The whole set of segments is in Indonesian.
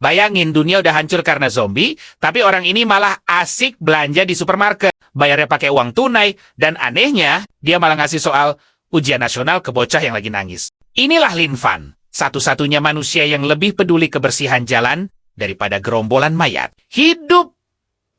Bayangin dunia udah hancur karena zombie, tapi orang ini malah asik belanja di supermarket. Bayarnya pakai uang tunai, dan anehnya, dia malah ngasih soal ujian nasional ke bocah yang lagi nangis. Inilah Lin Fan, satu-satunya manusia yang lebih peduli kebersihan jalan daripada gerombolan mayat. Hidup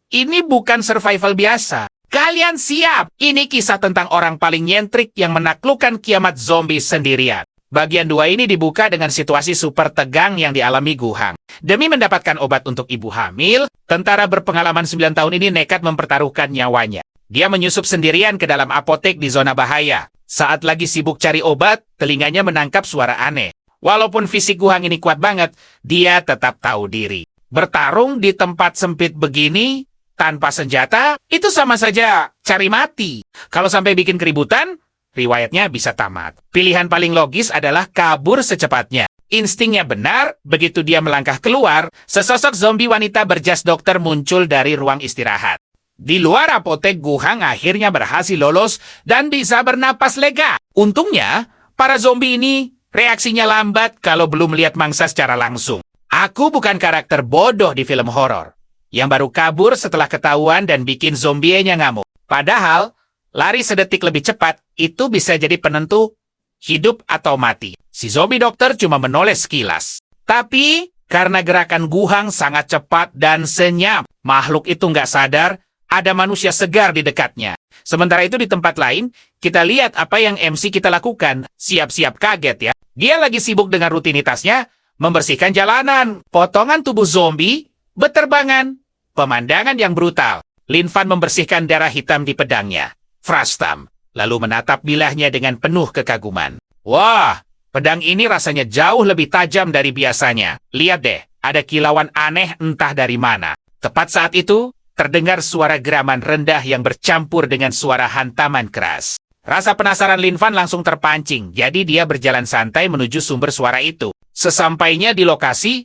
ini bukan survival biasa. Kalian siap? Ini kisah tentang orang paling nyentrik yang menaklukkan kiamat zombie sendirian. Bagian 2 ini dibuka dengan situasi super tegang yang dialami Gu Hang. Demi mendapatkan obat untuk ibu hamil, tentara berpengalaman 9 tahun ini nekat mempertaruhkan nyawanya. Dia menyusup sendirian ke dalam apotek di zona bahaya. Saat lagi sibuk cari obat, telinganya menangkap suara aneh. Walaupun fisik Gu Hang ini kuat banget, dia tetap tahu diri. Bertarung di tempat sempit begini, tanpa senjata, itu sama saja cari mati. Kalau sampai bikin keributan, riwayatnya bisa tamat. Pilihan paling logis adalah kabur secepatnya. Instingnya benar, begitu dia melangkah keluar, sesosok zombie wanita berjas dokter muncul dari ruang istirahat. Di luar apotek, Gu Hang akhirnya berhasil lolos dan bisa bernapas lega. Untungnya, para zombie ini reaksinya lambat kalau belum melihat mangsa secara langsung. Aku bukan karakter bodoh di film horor yang baru kabur setelah ketahuan dan bikin zombienya ngamuk. Padahal, lari sedetik lebih cepat, itu bisa jadi penentu hidup atau mati. Si zombie dokter cuma menoles sekilas. Tapi, karena gerakan Gu Hang sangat cepat dan senyap, makhluk itu nggak sadar ada manusia segar di dekatnya. Sementara itu di tempat lain, kita lihat apa yang MC kita lakukan. Siap-siap kaget ya. Dia lagi sibuk dengan rutinitasnya, membersihkan jalanan, potongan tubuh zombie, beterbangan, pemandangan yang brutal. Lin Fan membersihkan darah hitam di pedangnya. Frastam, lalu menatap bilahnya dengan penuh kekaguman. Wah, pedang ini rasanya jauh lebih tajam dari biasanya. Lihat deh, ada kilauan aneh entah dari mana. Tepat saat itu, terdengar suara geraman rendah yang bercampur dengan suara hantaman keras. Rasa penasaran Lin Fan langsung terpancing, jadi dia berjalan santai menuju sumber suara itu. Sesampainya di lokasi,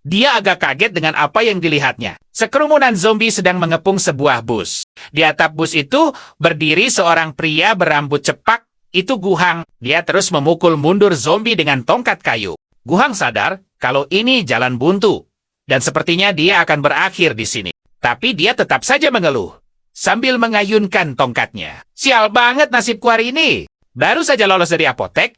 dia agak kaget dengan apa yang dilihatnya. Sekerumunan zombie sedang mengepung sebuah bus. Di atap bus itu berdiri seorang pria berambut cepak. Itu Gu Hang. Dia terus memukul mundur zombie dengan tongkat kayu. Gu Hang sadar kalau ini jalan buntu. Dan sepertinya dia akan berakhir di sini. Tapi dia tetap saja mengeluh sambil mengayunkan tongkatnya. Sial banget nasibku hari ini. Baru saja lolos dari apotek,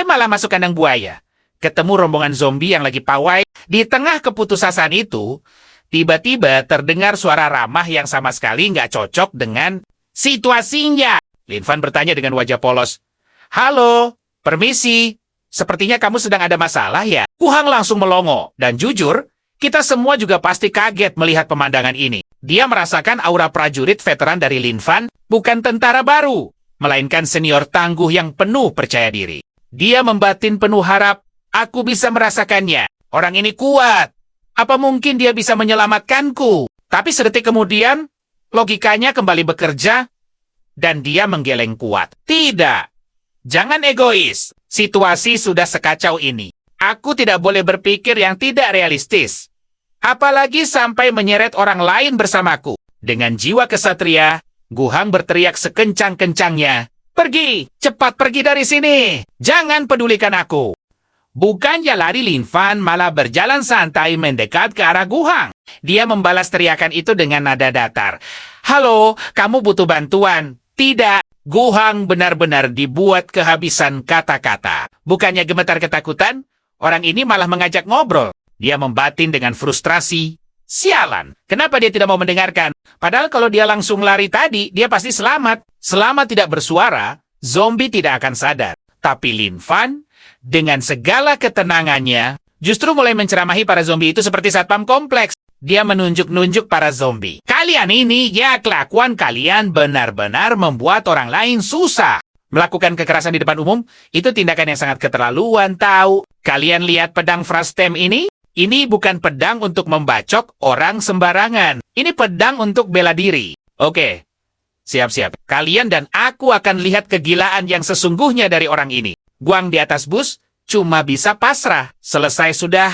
malah masuk kandang buaya. Ketemu rombongan zombie yang lagi pawai. Di tengah keputusasaan itu, tiba-tiba terdengar suara ramah yang sama sekali nggak cocok dengan situasinya. Lin Fan bertanya dengan wajah polos. Halo, permisi. Sepertinya kamu sedang ada masalah ya? Gu Hang langsung melongo. Dan jujur, kita semua juga pasti kaget melihat pemandangan ini. Dia merasakan aura prajurit veteran dari Lin Fan, bukan tentara baru, melainkan senior tangguh yang penuh percaya diri. Dia membatin penuh harap. Aku bisa merasakannya. Orang ini kuat. Apa mungkin dia bisa menyelamatkanku? Tapi sedetik kemudian, logikanya kembali bekerja, dan dia menggeleng kuat. Tidak. Jangan egois. Situasi sudah sekacau ini. Aku tidak boleh berpikir yang tidak realistis. Apalagi sampai menyeret orang lain bersamaku. Dengan jiwa kesatria, Gu Hang berteriak sekencang-kencangnya. Pergi! Cepat pergi dari sini! Jangan pedulikan aku! Bukannya lari, Lin Fan malah berjalan santai mendekat ke arah Gu Hang. Dia membalas teriakan itu dengan nada datar. Halo, kamu butuh bantuan? Tidak. Gu Hang benar-benar dibuat kehabisan kata-kata. Bukannya gemetar ketakutan, orang ini malah mengajak ngobrol. Dia membatin dengan frustrasi. Sialan, kenapa dia tidak mau mendengarkan? Padahal kalau dia langsung lari tadi, dia pasti selamat. Selama tidak bersuara, zombie tidak akan sadar. Tapi Lin Fan, dengan segala ketenangannya, justru mulai menceramahi para zombie itu seperti satpam kompleks. Dia menunjuk-nunjuk para zombie. Kalian ini, ya kelakuan kalian benar-benar membuat orang lain susah. Melakukan kekerasan di depan umum, itu tindakan yang sangat keterlaluan, tahu. Kalian lihat pedang Frastem ini? Ini bukan pedang untuk membacok orang sembarangan. Ini pedang untuk bela diri. Oke, siap-siap. Kalian dan aku akan lihat kegilaan yang sesungguhnya dari orang ini. Guang di atas bus cuma bisa pasrah. Selesai sudah,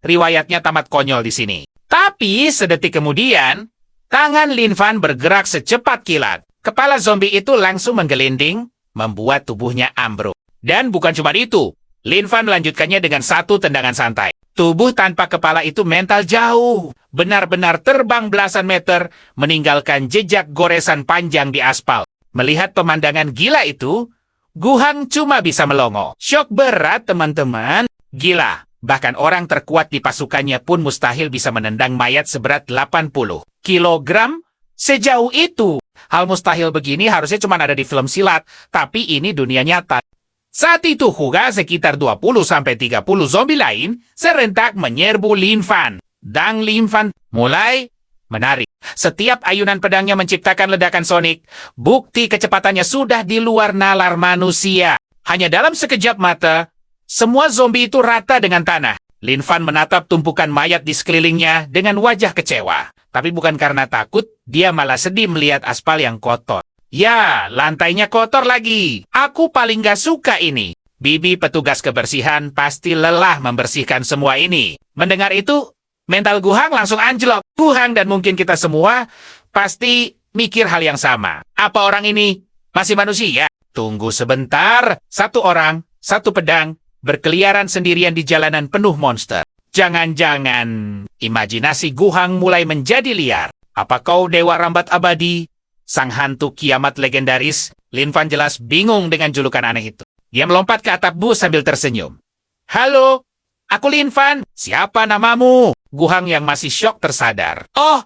riwayatnya tamat konyol di sini. Tapi sedetik kemudian, tangan Lin Fan bergerak secepat kilat. Kepala zombie itu langsung menggelinding, membuat tubuhnya ambruk. Dan bukan cuma itu, Lin Fan melanjutkannya dengan satu tendangan santai. Tubuh tanpa kepala itu mental jauh. Benar-benar terbang belasan meter, meninggalkan jejak goresan panjang di aspal. Melihat pemandangan gila itu, Guhang cuma bisa melongo. Syok berat, teman-teman. Gila. Bahkan orang terkuat di pasukannya pun mustahil bisa menendang mayat seberat 80 kilogram sejauh itu. Hal mustahil begini harusnya cuma ada di film silat, tapi ini dunia nyata. Saat itu juga sekitar 20-30 zombie lain serentak menyerbu Lin Fan. Dan Lin Fan mulai menarik. Setiap ayunan pedangnya menciptakan ledakan sonik. Bukti kecepatannya sudah di luar nalar manusia. Hanya dalam sekejap mata, semua zombie itu rata dengan tanah. Lin Fan menatap tumpukan mayat di sekelilingnya dengan wajah kecewa. Tapi bukan karena takut, dia malah sedih melihat aspal yang kotor. Ya, lantainya kotor lagi. Aku paling gak suka ini. Bibi petugas kebersihan pasti lelah membersihkan semua ini. Mendengar itu, mental Guhang langsung anjlok. Guhang dan mungkin kita semua pasti mikir hal yang sama. Apa orang ini masih manusia? Tunggu sebentar. Satu orang, satu pedang, berkeliaran sendirian di jalanan penuh monster. Jangan-jangan imajinasi Guhang mulai menjadi liar. Apa kau dewa rambat abadi? Sang hantu kiamat legendaris? Lin Fan jelas bingung dengan julukan aneh itu. Dia melompat ke atap bus sambil tersenyum. Halo, aku Lin Fan. Siapa namamu? Guhang yang masih syok tersadar. Oh,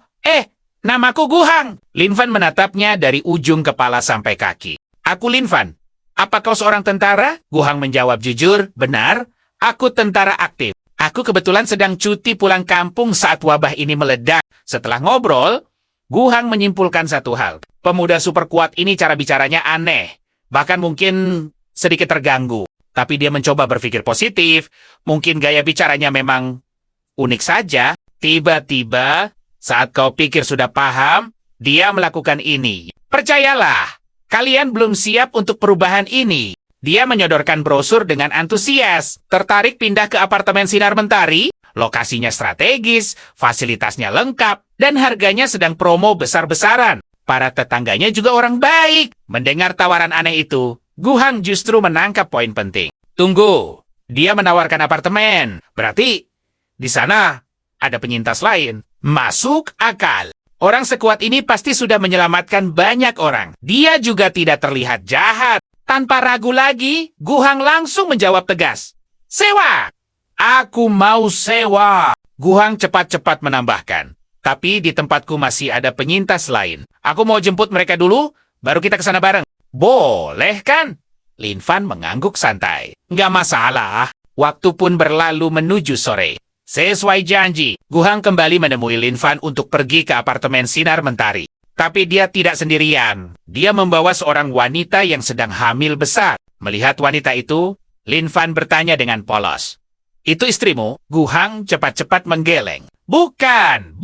namaku Guhang. Lin Fan menatapnya dari ujung kepala sampai kaki. Aku Lin Fan. Apa kau seorang tentara? Guhang menjawab jujur, benar. Aku tentara aktif. Aku kebetulan sedang cuti pulang kampung saat wabah ini meledak. Setelah ngobrol, Guhang menyimpulkan satu hal. Pemuda super kuat ini cara bicaranya aneh. Bahkan mungkin sedikit terganggu. Tapi dia mencoba berpikir positif. Mungkin gaya bicaranya memang unik saja. Tiba-tiba, saat kau pikir sudah paham, dia melakukan ini. Percayalah, kalian belum siap untuk perubahan ini. Dia menyodorkan brosur dengan antusias. Tertarik pindah ke apartemen Sinar Mentari? Lokasinya strategis, fasilitasnya lengkap, dan harganya sedang promo besar-besaran. Para tetangganya juga orang baik. Mendengar tawaran aneh itu, Guhang justru menangkap poin penting. Tunggu, dia menawarkan apartemen. Berarti di sana ada penyintas lain. Masuk akal. Orang sekuat ini pasti sudah menyelamatkan banyak orang. Dia juga tidak terlihat jahat. Tanpa ragu lagi, Guhang langsung menjawab tegas. Sewa! Aku mau sewa. Guhang cepat-cepat menambahkan. Tapi di tempatku masih ada penyintas lain. Aku mau jemput mereka dulu, baru kita ke sana bareng. Boleh kan? Lin Fan mengangguk santai. Nggak masalah. Waktu pun berlalu menuju sore. Sesuai janji, Guhang kembali menemui Lin Fan untuk pergi ke apartemen Sinar Mentari. Tapi dia tidak sendirian. Dia membawa seorang wanita yang sedang hamil besar. Melihat wanita itu, Lin Fan bertanya dengan polos. Itu istrimu? Guhang cepat-cepat menggeleng. Bukan.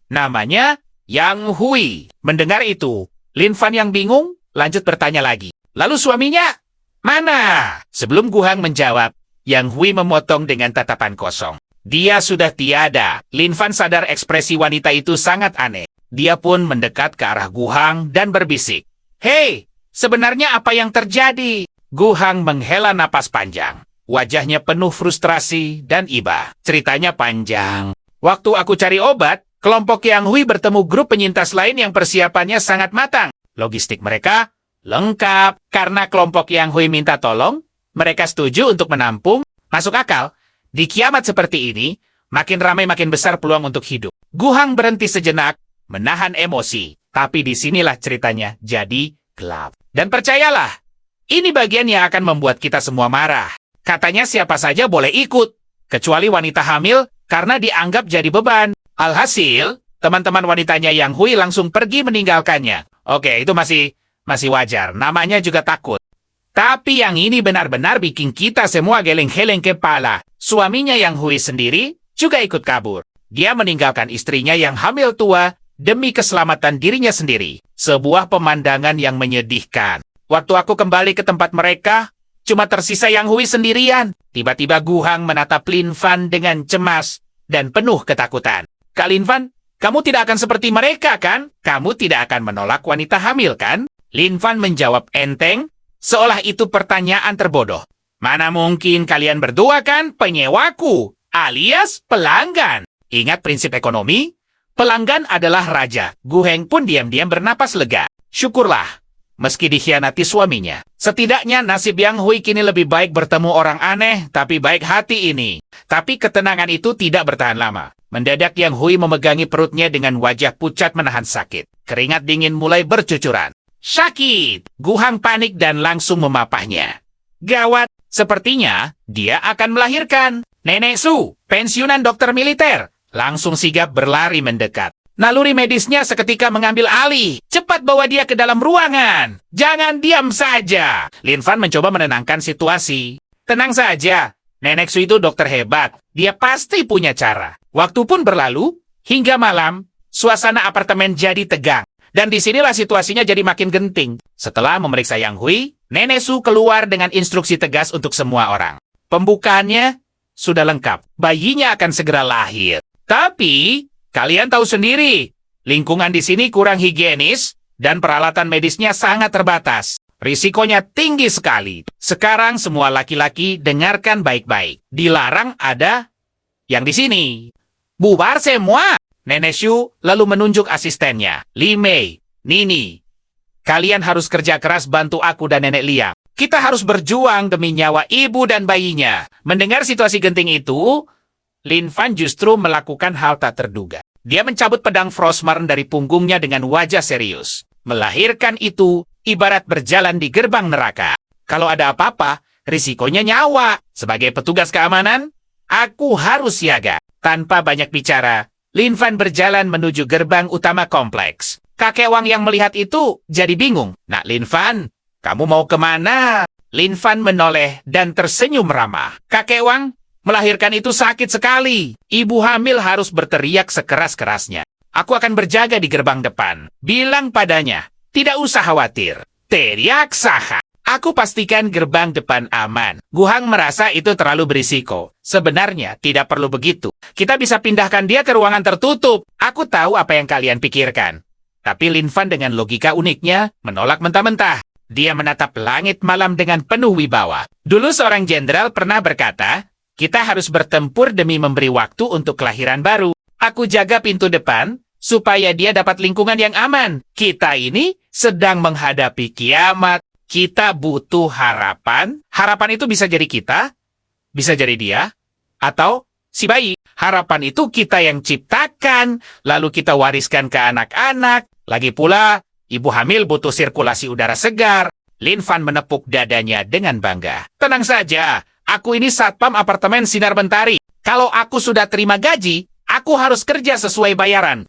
Namanya Yang Hui. Mendengar itu, Lin Fan yang bingung, lanjut bertanya lagi. Lalu suaminya? Mana? Sebelum Guhang menjawab, Yang Hui memotong dengan tatapan kosong. Dia sudah tiada. Lin Fan sadar ekspresi wanita itu sangat aneh. Dia pun mendekat ke arah Guhang dan berbisik. Hei, sebenarnya apa yang terjadi? Guhang menghela napas panjang. Wajahnya penuh frustrasi dan iba. Ceritanya panjang. Waktu aku cari obat, kelompok Yang Hui bertemu grup penyintas lain yang persiapannya sangat matang. Logistik mereka lengkap. Karena kelompok Yang Hui minta tolong, mereka setuju untuk menampung. Masuk akal. Di kiamat seperti ini, makin ramai makin besar peluang untuk hidup. Guhang berhenti sejenak, menahan emosi. Tapi disinilah ceritanya jadi gelap. Dan percayalah, ini bagian yang akan membuat kita semua marah. Katanya siapa saja boleh ikut, kecuali wanita hamil karena dianggap jadi beban. Alhasil, teman-teman wanitanya Yang Hui langsung pergi meninggalkannya. Oke, itu masih wajar. Namanya juga takut. Tapi yang ini benar-benar bikin kita semua geleng-geleng kepala. Suaminya Yang Hui sendiri juga ikut kabur. Dia meninggalkan istrinya yang hamil tua demi keselamatan dirinya sendiri. Sebuah pemandangan yang menyedihkan. Waktu aku kembali ke tempat mereka, cuma tersisa Yang Hui sendirian. Tiba-tiba Guhang menatap Lin Fan dengan cemas dan penuh ketakutan. Kak Lin Fan, kamu tidak akan seperti mereka, kan? Kamu tidak akan menolak wanita hamil, kan? Lin Fan menjawab enteng, seolah itu pertanyaan terbodoh. Mana mungkin kalian berdua kan penyewaku? alias pelanggan. Ingat prinsip ekonomi? Pelanggan adalah raja. Gu Heng pun diam-diam bernapas lega. Syukurlah, meski dikhianati suaminya. Setidaknya nasib Yang Hui kini lebih baik bertemu orang aneh, tapi baik hati ini. Tapi ketenangan itu tidak bertahan lama. Mendadak Yang Hui memegangi perutnya dengan wajah pucat menahan sakit. Keringat dingin mulai bercucuran. Sakit! Gu Hang panik dan langsung memapahnya. Gawat, sepertinya dia akan melahirkan. Nenek Su, pensiunan dokter militer, langsung sigap berlari mendekat. Naluri medisnya seketika mengambil alih. Cepat bawa dia ke dalam ruangan. Jangan diam saja. Lin Fan mencoba menenangkan situasi. Tenang saja. Nenek Su itu dokter hebat. Dia pasti punya cara. Waktu pun berlalu. Hingga malam, suasana apartemen jadi tegang. Dan disinilah situasinya jadi makin genting. Setelah memeriksa Yang Hui, Nenek Su keluar dengan instruksi tegas untuk semua orang. Pembukaannya sudah lengkap. Bayinya akan segera lahir. Tapi kalian tahu sendiri, lingkungan di sini kurang higienis dan peralatan medisnya sangat terbatas. Risikonya tinggi sekali. Sekarang semua laki-laki dengarkan baik-baik. Dilarang ada yang di sini. Bubar semua. Nenek Shu lalu menunjuk asistennya. Li Mei, Nini, kalian harus kerja keras bantu aku dan Nenek Liang. Kita harus berjuang demi nyawa ibu dan bayinya. Mendengar situasi genting itu, Lin Fan justru melakukan hal tak terduga. Dia mencabut pedang Frostmarn dari punggungnya dengan wajah serius. Melahirkan itu ibarat berjalan di gerbang neraka. Kalau ada apa-apa, risikonya nyawa. Sebagai petugas keamanan, aku harus siaga. Tanpa banyak bicara, Lin Fan berjalan menuju gerbang utama kompleks. Kakek Wang yang melihat itu jadi bingung. Nak Lin Fan, kamu mau kemana? Lin Fan menoleh dan tersenyum ramah. Kakek Wang, melahirkan itu sakit sekali. Ibu hamil harus berteriak sekeras-kerasnya. Aku akan berjaga di gerbang depan. Bilang padanya, tidak usah khawatir. Teriak Saha. Aku pastikan gerbang depan aman. Gu Hang merasa itu terlalu berisiko. Sebenarnya tidak perlu begitu. Kita bisa pindahkan dia ke ruangan tertutup. Aku tahu apa yang kalian pikirkan. Tapi Lin Fan dengan logika uniknya menolak mentah-mentah. Dia menatap langit malam dengan penuh wibawa. Dulu seorang jenderal pernah berkata, kita harus bertempur demi memberi waktu untuk kelahiran baru. Aku jaga pintu depan, supaya dia dapat lingkungan yang aman. Kita ini sedang menghadapi kiamat. Kita butuh harapan. Harapan itu bisa jadi kita, bisa jadi dia, atau si bayi. Harapan itu kita yang ciptakan, lalu kita wariskan ke anak-anak. Lagi pula, ibu hamil butuh sirkulasi udara segar. Lin Fan menepuk dadanya dengan bangga. Tenang saja. Aku ini satpam apartemen Sinar Mentari. Kalau aku sudah terima gaji, aku harus kerja sesuai bayaran.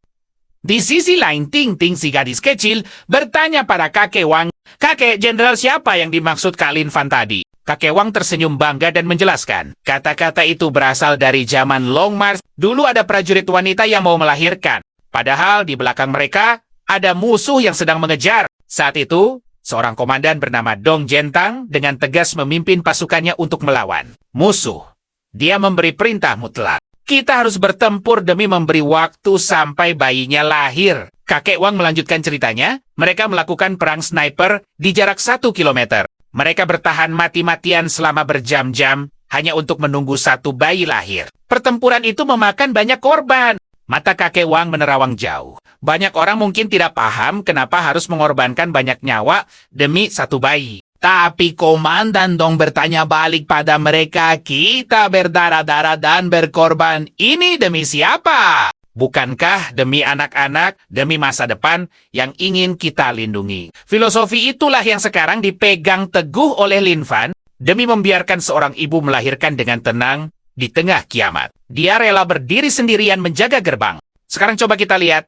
Di sisi lain, Ting Ting si gadis kecil bertanya pada kakek Wang, kakek jenderal siapa yang dimaksud Kak Lin Fan tadi? Kakek Wang tersenyum bangga dan menjelaskan, kata-kata itu berasal dari zaman Long March. Dulu ada prajurit wanita yang mau melahirkan. Padahal di belakang mereka ada musuh yang sedang mengejar. Saat itu, seorang komandan bernama Dong Jentang dengan tegas memimpin pasukannya untuk melawan musuh. Dia memberi perintah mutlak. Kita harus bertempur demi memberi waktu sampai bayinya lahir. Kakek Wang melanjutkan ceritanya. Mereka melakukan perang sniper di jarak 1 kilometer. Mereka bertahan mati-matian selama berjam-jam hanya untuk menunggu satu bayi lahir. Pertempuran itu memakan banyak korban. Mata kakek Wang menerawang jauh. Banyak orang mungkin tidak paham kenapa harus mengorbankan banyak nyawa demi satu bayi. Tapi komandan Dong bertanya balik pada mereka, kita berdarah-darah dan berkorban. Ini demi siapa? Bukankah demi anak-anak, demi masa depan yang ingin kita lindungi? Filosofi itulah yang sekarang dipegang teguh oleh Lin Fan demi membiarkan seorang ibu melahirkan dengan tenang di tengah kiamat. Dia rela berdiri sendirian menjaga gerbang. Sekarang coba kita lihat.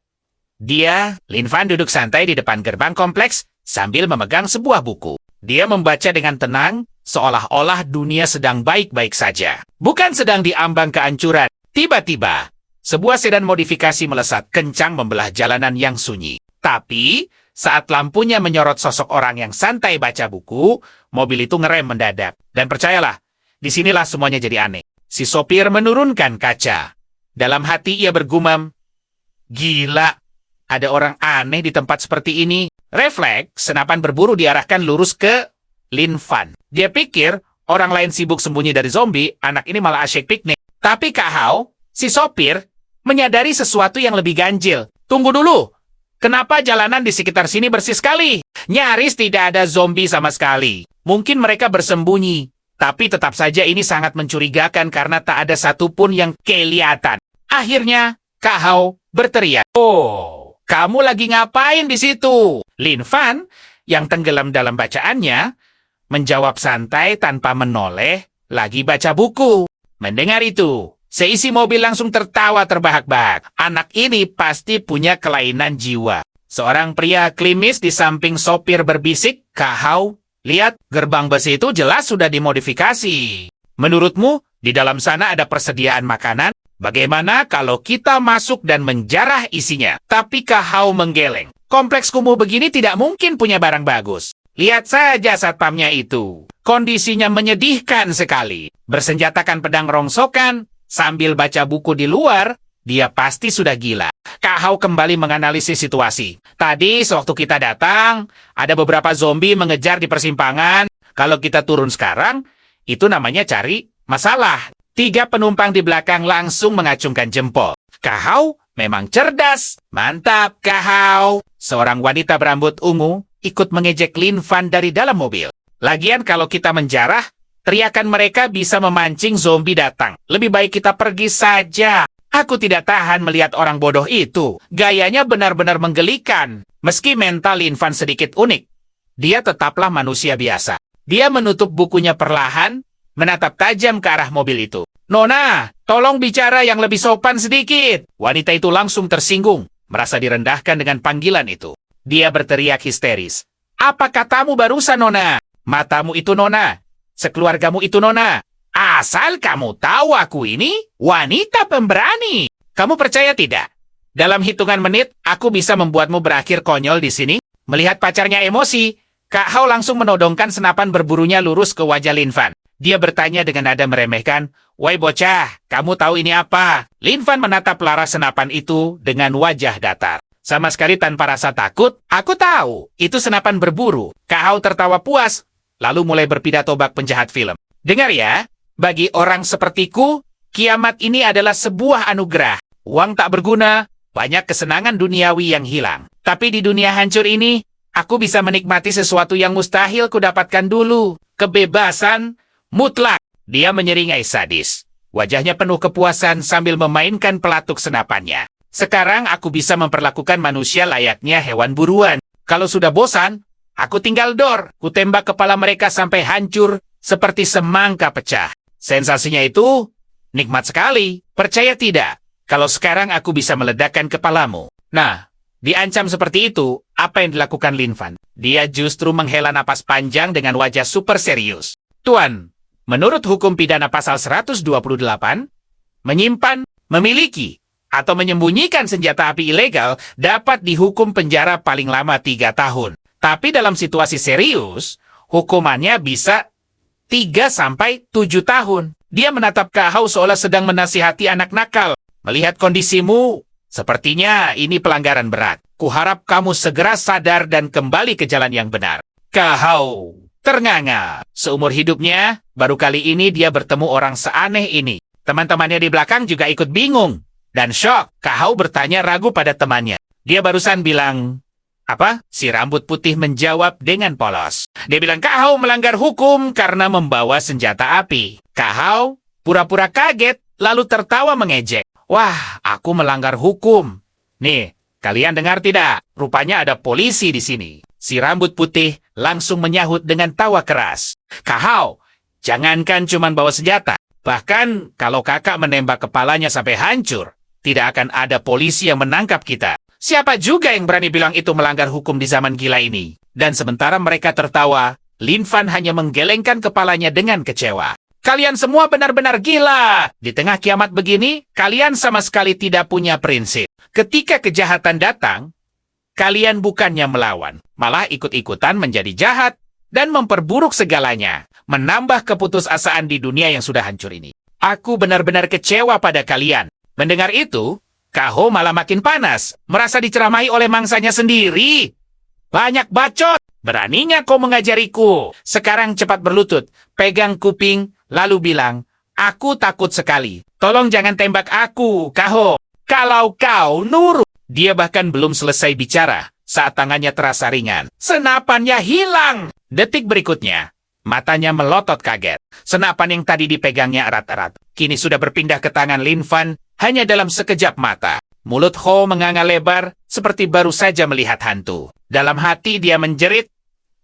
Dia, Lin Fan, duduk santai di depan gerbang kompleks sambil memegang sebuah buku. Dia membaca dengan tenang, seolah-olah dunia sedang baik-baik saja. Bukan sedang diambang kehancuran. Tiba-tiba, sebuah sedan modifikasi melesat kencang membelah jalanan yang sunyi. Tapi, saat lampunya menyorot sosok orang yang santai baca buku, mobil itu ngerem mendadak. Dan percayalah, disinilah semuanya jadi aneh. Si sopir menurunkan kaca. Dalam hati ia bergumam, gila, ada orang aneh di tempat seperti ini. Refleks, senapan berburu diarahkan lurus ke Lin Fan. Dia pikir orang lain sibuk sembunyi dari zombie, anak ini malah asyik piknik. Tapi Kak Hao, si sopir, menyadari sesuatu yang lebih ganjil. Tunggu dulu. Kenapa jalanan di sekitar sini bersih sekali? Nyaris tidak ada zombie sama sekali. Mungkin mereka bersembunyi. Tapi tetap saja ini sangat mencurigakan karena tak ada satupun yang kelihatan. Akhirnya, Kak Hao berteriak. Oh, kamu lagi ngapain di situ? Lin Fan, yang tenggelam dalam bacaannya, menjawab santai tanpa menoleh, lagi baca buku. Mendengar itu, seisi mobil langsung tertawa terbahak-bahak. Anak ini pasti punya kelainan jiwa. Seorang pria klimis di samping sopir berbisik, Kak Hao, lihat, gerbang besi itu jelas sudah dimodifikasi. Menurutmu, di dalam sana ada persediaan makanan? Bagaimana kalau kita masuk dan menjarah isinya? Tapi Kak Hao menggeleng. Kompleks kumuh begini tidak mungkin punya barang bagus. Lihat saja satpamnya itu. Kondisinya menyedihkan sekali. Bersenjatakan pedang rongsokan, sambil baca buku di luar, dia pasti sudah gila. Kak Hao kembali menganalisis situasi. Tadi sewaktu kita datang, ada beberapa zombie mengejar di persimpangan. Kalau kita turun sekarang, itu namanya cari masalah. 3 penumpang di belakang langsung mengacungkan jempol. Kak Hao memang cerdas. Mantap, Kak Hao. Seorang wanita berambut ungu ikut mengejek Lin Fan dari dalam mobil. Lagian kalau kita menjarah, teriakan mereka bisa memancing zombie datang. Lebih baik kita pergi saja. Aku tidak tahan melihat orang bodoh itu. Gayanya benar-benar menggelikan. Meski mental Lin Fan sedikit unik, dia tetaplah manusia biasa. Dia menutup bukunya perlahan, menatap tajam ke arah mobil itu. Nona, tolong bicara yang lebih sopan sedikit. Wanita itu langsung tersinggung, merasa direndahkan dengan panggilan itu. Dia berteriak histeris. Apa katamu barusan, Nona? Matamu itu, Nona. Sekeluargamu itu, Nona. Asal kamu tahu aku ini wanita pemberani. Kamu percaya tidak? Dalam hitungan menit, aku bisa membuatmu berakhir konyol di sini. Melihat pacarnya emosi, Kak Hao langsung menodongkan senapan berburunya lurus ke wajah Lin Fan. Dia bertanya dengan nada meremehkan, "Woi bocah, kamu tahu ini apa?" Lin Fan menatap laras senapan itu dengan wajah datar. Sama sekali tanpa rasa takut, "Aku tahu, itu senapan berburu." Kak Hao tertawa puas, lalu mulai berpidato bak penjahat film. Dengar ya, bagi orang sepertiku, kiamat ini adalah sebuah anugerah. Uang tak berguna, banyak kesenangan duniawi yang hilang. Tapi di dunia hancur ini, aku bisa menikmati sesuatu yang mustahil kudapatkan dulu. Kebebasan mutlak. Dia menyeringai sadis. Wajahnya penuh kepuasan sambil memainkan pelatuk senapannya. Sekarang aku bisa memperlakukan manusia layaknya hewan buruan. Kalau sudah bosan, aku tinggal dor. Kutembak kepala mereka sampai hancur seperti semangka pecah. Sensasinya itu nikmat sekali. Percaya tidak? Kalau sekarang aku bisa meledakkan kepalamu. Nah, diancam seperti itu, apa yang dilakukan Lin Fan? Dia justru menghela napas panjang dengan wajah super serius. Tuan, menurut hukum pidana pasal 128, menyimpan, memiliki, atau menyembunyikan senjata api ilegal dapat dihukum penjara paling lama 3 tahun. Tapi dalam situasi serius, hukumannya bisa 3 sampai 7 tahun. Dia menatap Kak Hao seolah sedang menasihati anak nakal. Melihat kondisimu, sepertinya ini pelanggaran berat. Kuharap kamu segera sadar dan kembali ke jalan yang benar. Kak Hao ternganga. Seumur hidupnya, baru kali ini dia bertemu orang seaneh ini. Teman-temannya di belakang juga ikut bingung. Dan syok, Kak Hao bertanya ragu pada temannya. Dia barusan bilang, apa? Si rambut putih menjawab dengan polos. Dia bilang Kak Hao melanggar hukum karena membawa senjata api. Kak Hao pura-pura kaget, lalu tertawa mengejek. Wah, aku melanggar hukum. Nih, kalian dengar tidak? Rupanya ada polisi di sini. Si rambut putih langsung menyahut dengan tawa keras. Kak Hao, jangankan cuma bawa senjata. Bahkan kalau kakak menembak kepalanya sampai hancur, tidak akan ada polisi yang menangkap kita. Siapa juga yang berani bilang itu melanggar hukum di zaman gila ini? Dan sementara mereka tertawa, Lin Fan hanya menggelengkan kepalanya dengan kecewa. Kalian semua benar-benar gila. Di tengah kiamat begini, kalian sama sekali tidak punya prinsip. Ketika kejahatan datang, kalian bukannya melawan, malah ikut-ikutan menjadi jahat dan memperburuk segalanya, menambah keputusasaan di dunia yang sudah hancur ini. Aku benar-benar kecewa pada kalian. Mendengar itu, Kak Hao malah makin panas, merasa diceramahi oleh mangsanya sendiri. Banyak bacot, beraninya kau mengajariku. Sekarang cepat berlutut, pegang kuping, lalu bilang, aku takut sekali. Tolong jangan tembak aku, Kaho. Kalau kau nurut. Dia bahkan belum selesai bicara saat tangannya terasa ringan. Senapannya hilang. Detik berikutnya, matanya melotot kaget. Senapan yang tadi dipegangnya erat-erat kini sudah berpindah ke tangan Lin Fan hanya dalam sekejap mata. Mulut Ho menganga lebar seperti baru saja melihat hantu. Dalam hati dia menjerit,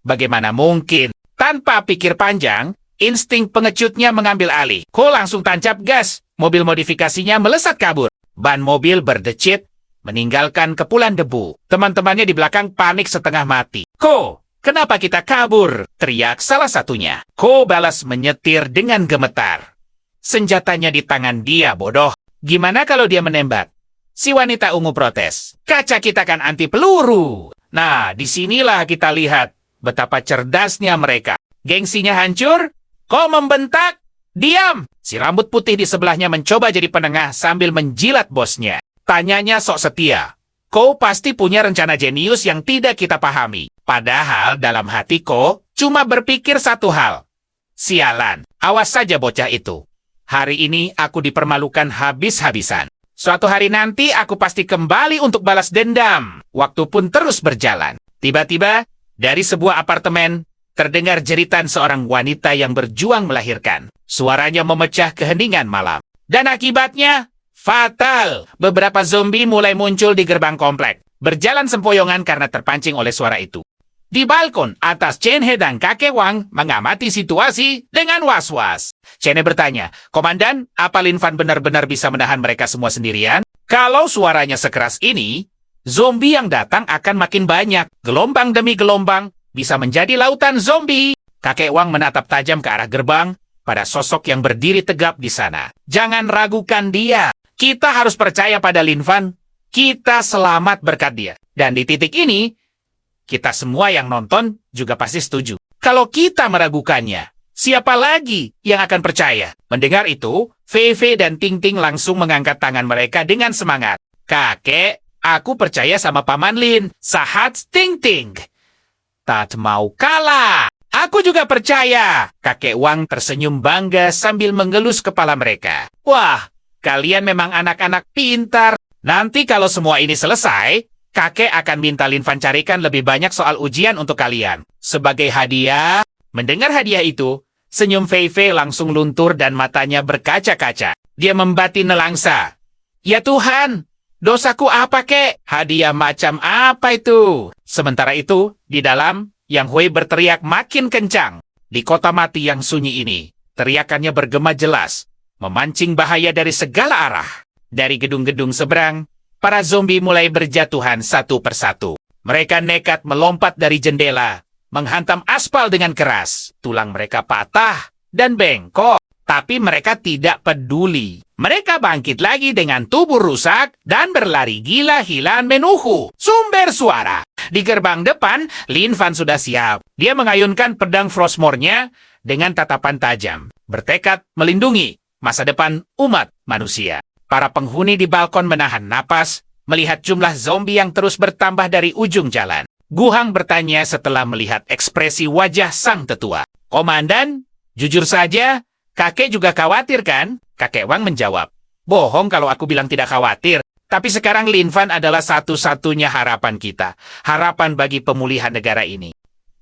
bagaimana mungkin? Tanpa pikir panjang, insting pengecutnya mengambil alih. Ho langsung tancap gas. Mobil modifikasinya melesat kabur. Ban mobil berdecit, meninggalkan kepulan debu. Teman-temannya di belakang panik setengah mati. Ko, kenapa kita kabur? Teriak salah satunya. Ko balas menyetir dengan gemetar. Senjatanya di tangan dia, bodoh. Gimana kalau dia menembak? Si wanita ungu protes. Kaca kita kan anti peluru. Nah, disinilah kita lihat betapa cerdasnya mereka. Gengsinya hancur? Ko membentak? Diam! Si rambut putih di sebelahnya mencoba jadi penengah sambil menjilat bosnya. Tanyanya sok setia. Ko pasti punya rencana jenius yang tidak kita pahami. Padahal dalam hati Ko cuma berpikir satu hal. Sialan, awas saja bocah itu. Hari ini aku dipermalukan habis-habisan. Suatu hari nanti aku pasti kembali untuk balas dendam. Waktu pun terus berjalan. Tiba-tiba, dari sebuah apartemen, terdengar jeritan seorang wanita yang berjuang melahirkan. Suaranya memecah keheningan malam. Dan akibatnya, fatal. Beberapa zombie mulai muncul di gerbang komplek. Berjalan sempoyongan karena terpancing oleh suara itu. Di balkon atas Chen He dan kakek Wang mengamati situasi dengan was-was. Chen He bertanya, Komandan, apa Lin Fan benar-benar bisa menahan mereka semua sendirian? Kalau suaranya sekeras ini, zombie yang datang akan makin banyak. Gelombang demi gelombang bisa menjadi lautan zombie. Kakek Wang menatap tajam ke arah gerbang pada sosok yang berdiri tegap di sana. Jangan ragukan dia. Kita harus percaya pada Lin Fan. Kita selamat berkat dia. Dan di titik ini, kita semua yang nonton juga pasti setuju. Kalau kita meragukannya, siapa lagi yang akan percaya? Mendengar itu, Fei Fei dan Ting Ting langsung mengangkat tangan mereka dengan semangat. Kakek, aku percaya sama Paman Lin. Sahat Ting Ting. Tak mau kalah. Aku juga percaya. Kakek Wang tersenyum bangga sambil mengelus kepala mereka. Wah, kalian memang anak-anak pintar. Nanti kalau semua ini selesai, kakek akan minta Lin Fan carikan lebih banyak soal ujian untuk kalian. Sebagai hadiah, mendengar hadiah itu, senyum Fei Fei langsung luntur dan matanya berkaca-kaca. Dia membati nelangsa. Ya Tuhan, dosaku apa kek? Hadiah macam apa itu? Sementara itu, di dalam, Yang Hui berteriak makin kencang. Di kota mati yang sunyi ini, teriakannya bergema jelas, memancing bahaya dari segala arah. Dari gedung-gedung seberang, para zombie mulai berjatuhan satu persatu. Mereka nekat melompat dari jendela, menghantam aspal dengan keras. Tulang mereka patah dan bengkok, tapi mereka tidak peduli. Mereka bangkit lagi dengan tubuh rusak dan berlari gila-gilaan menuju sumber suara. Di gerbang depan, Lin Fan sudah siap. Dia mengayunkan pedang Frostmore-nya dengan tatapan tajam, bertekad melindungi masa depan umat manusia. Para penghuni di balkon menahan napas, melihat jumlah zombie yang terus bertambah dari ujung jalan. Guhang bertanya setelah melihat ekspresi wajah sang tetua. Komandan, jujur saja, kakek juga khawatir kan? Kakek Wang menjawab, bohong kalau aku bilang tidak khawatir. Tapi sekarang Lin Fan adalah satu-satunya harapan kita. Harapan bagi pemulihan negara ini.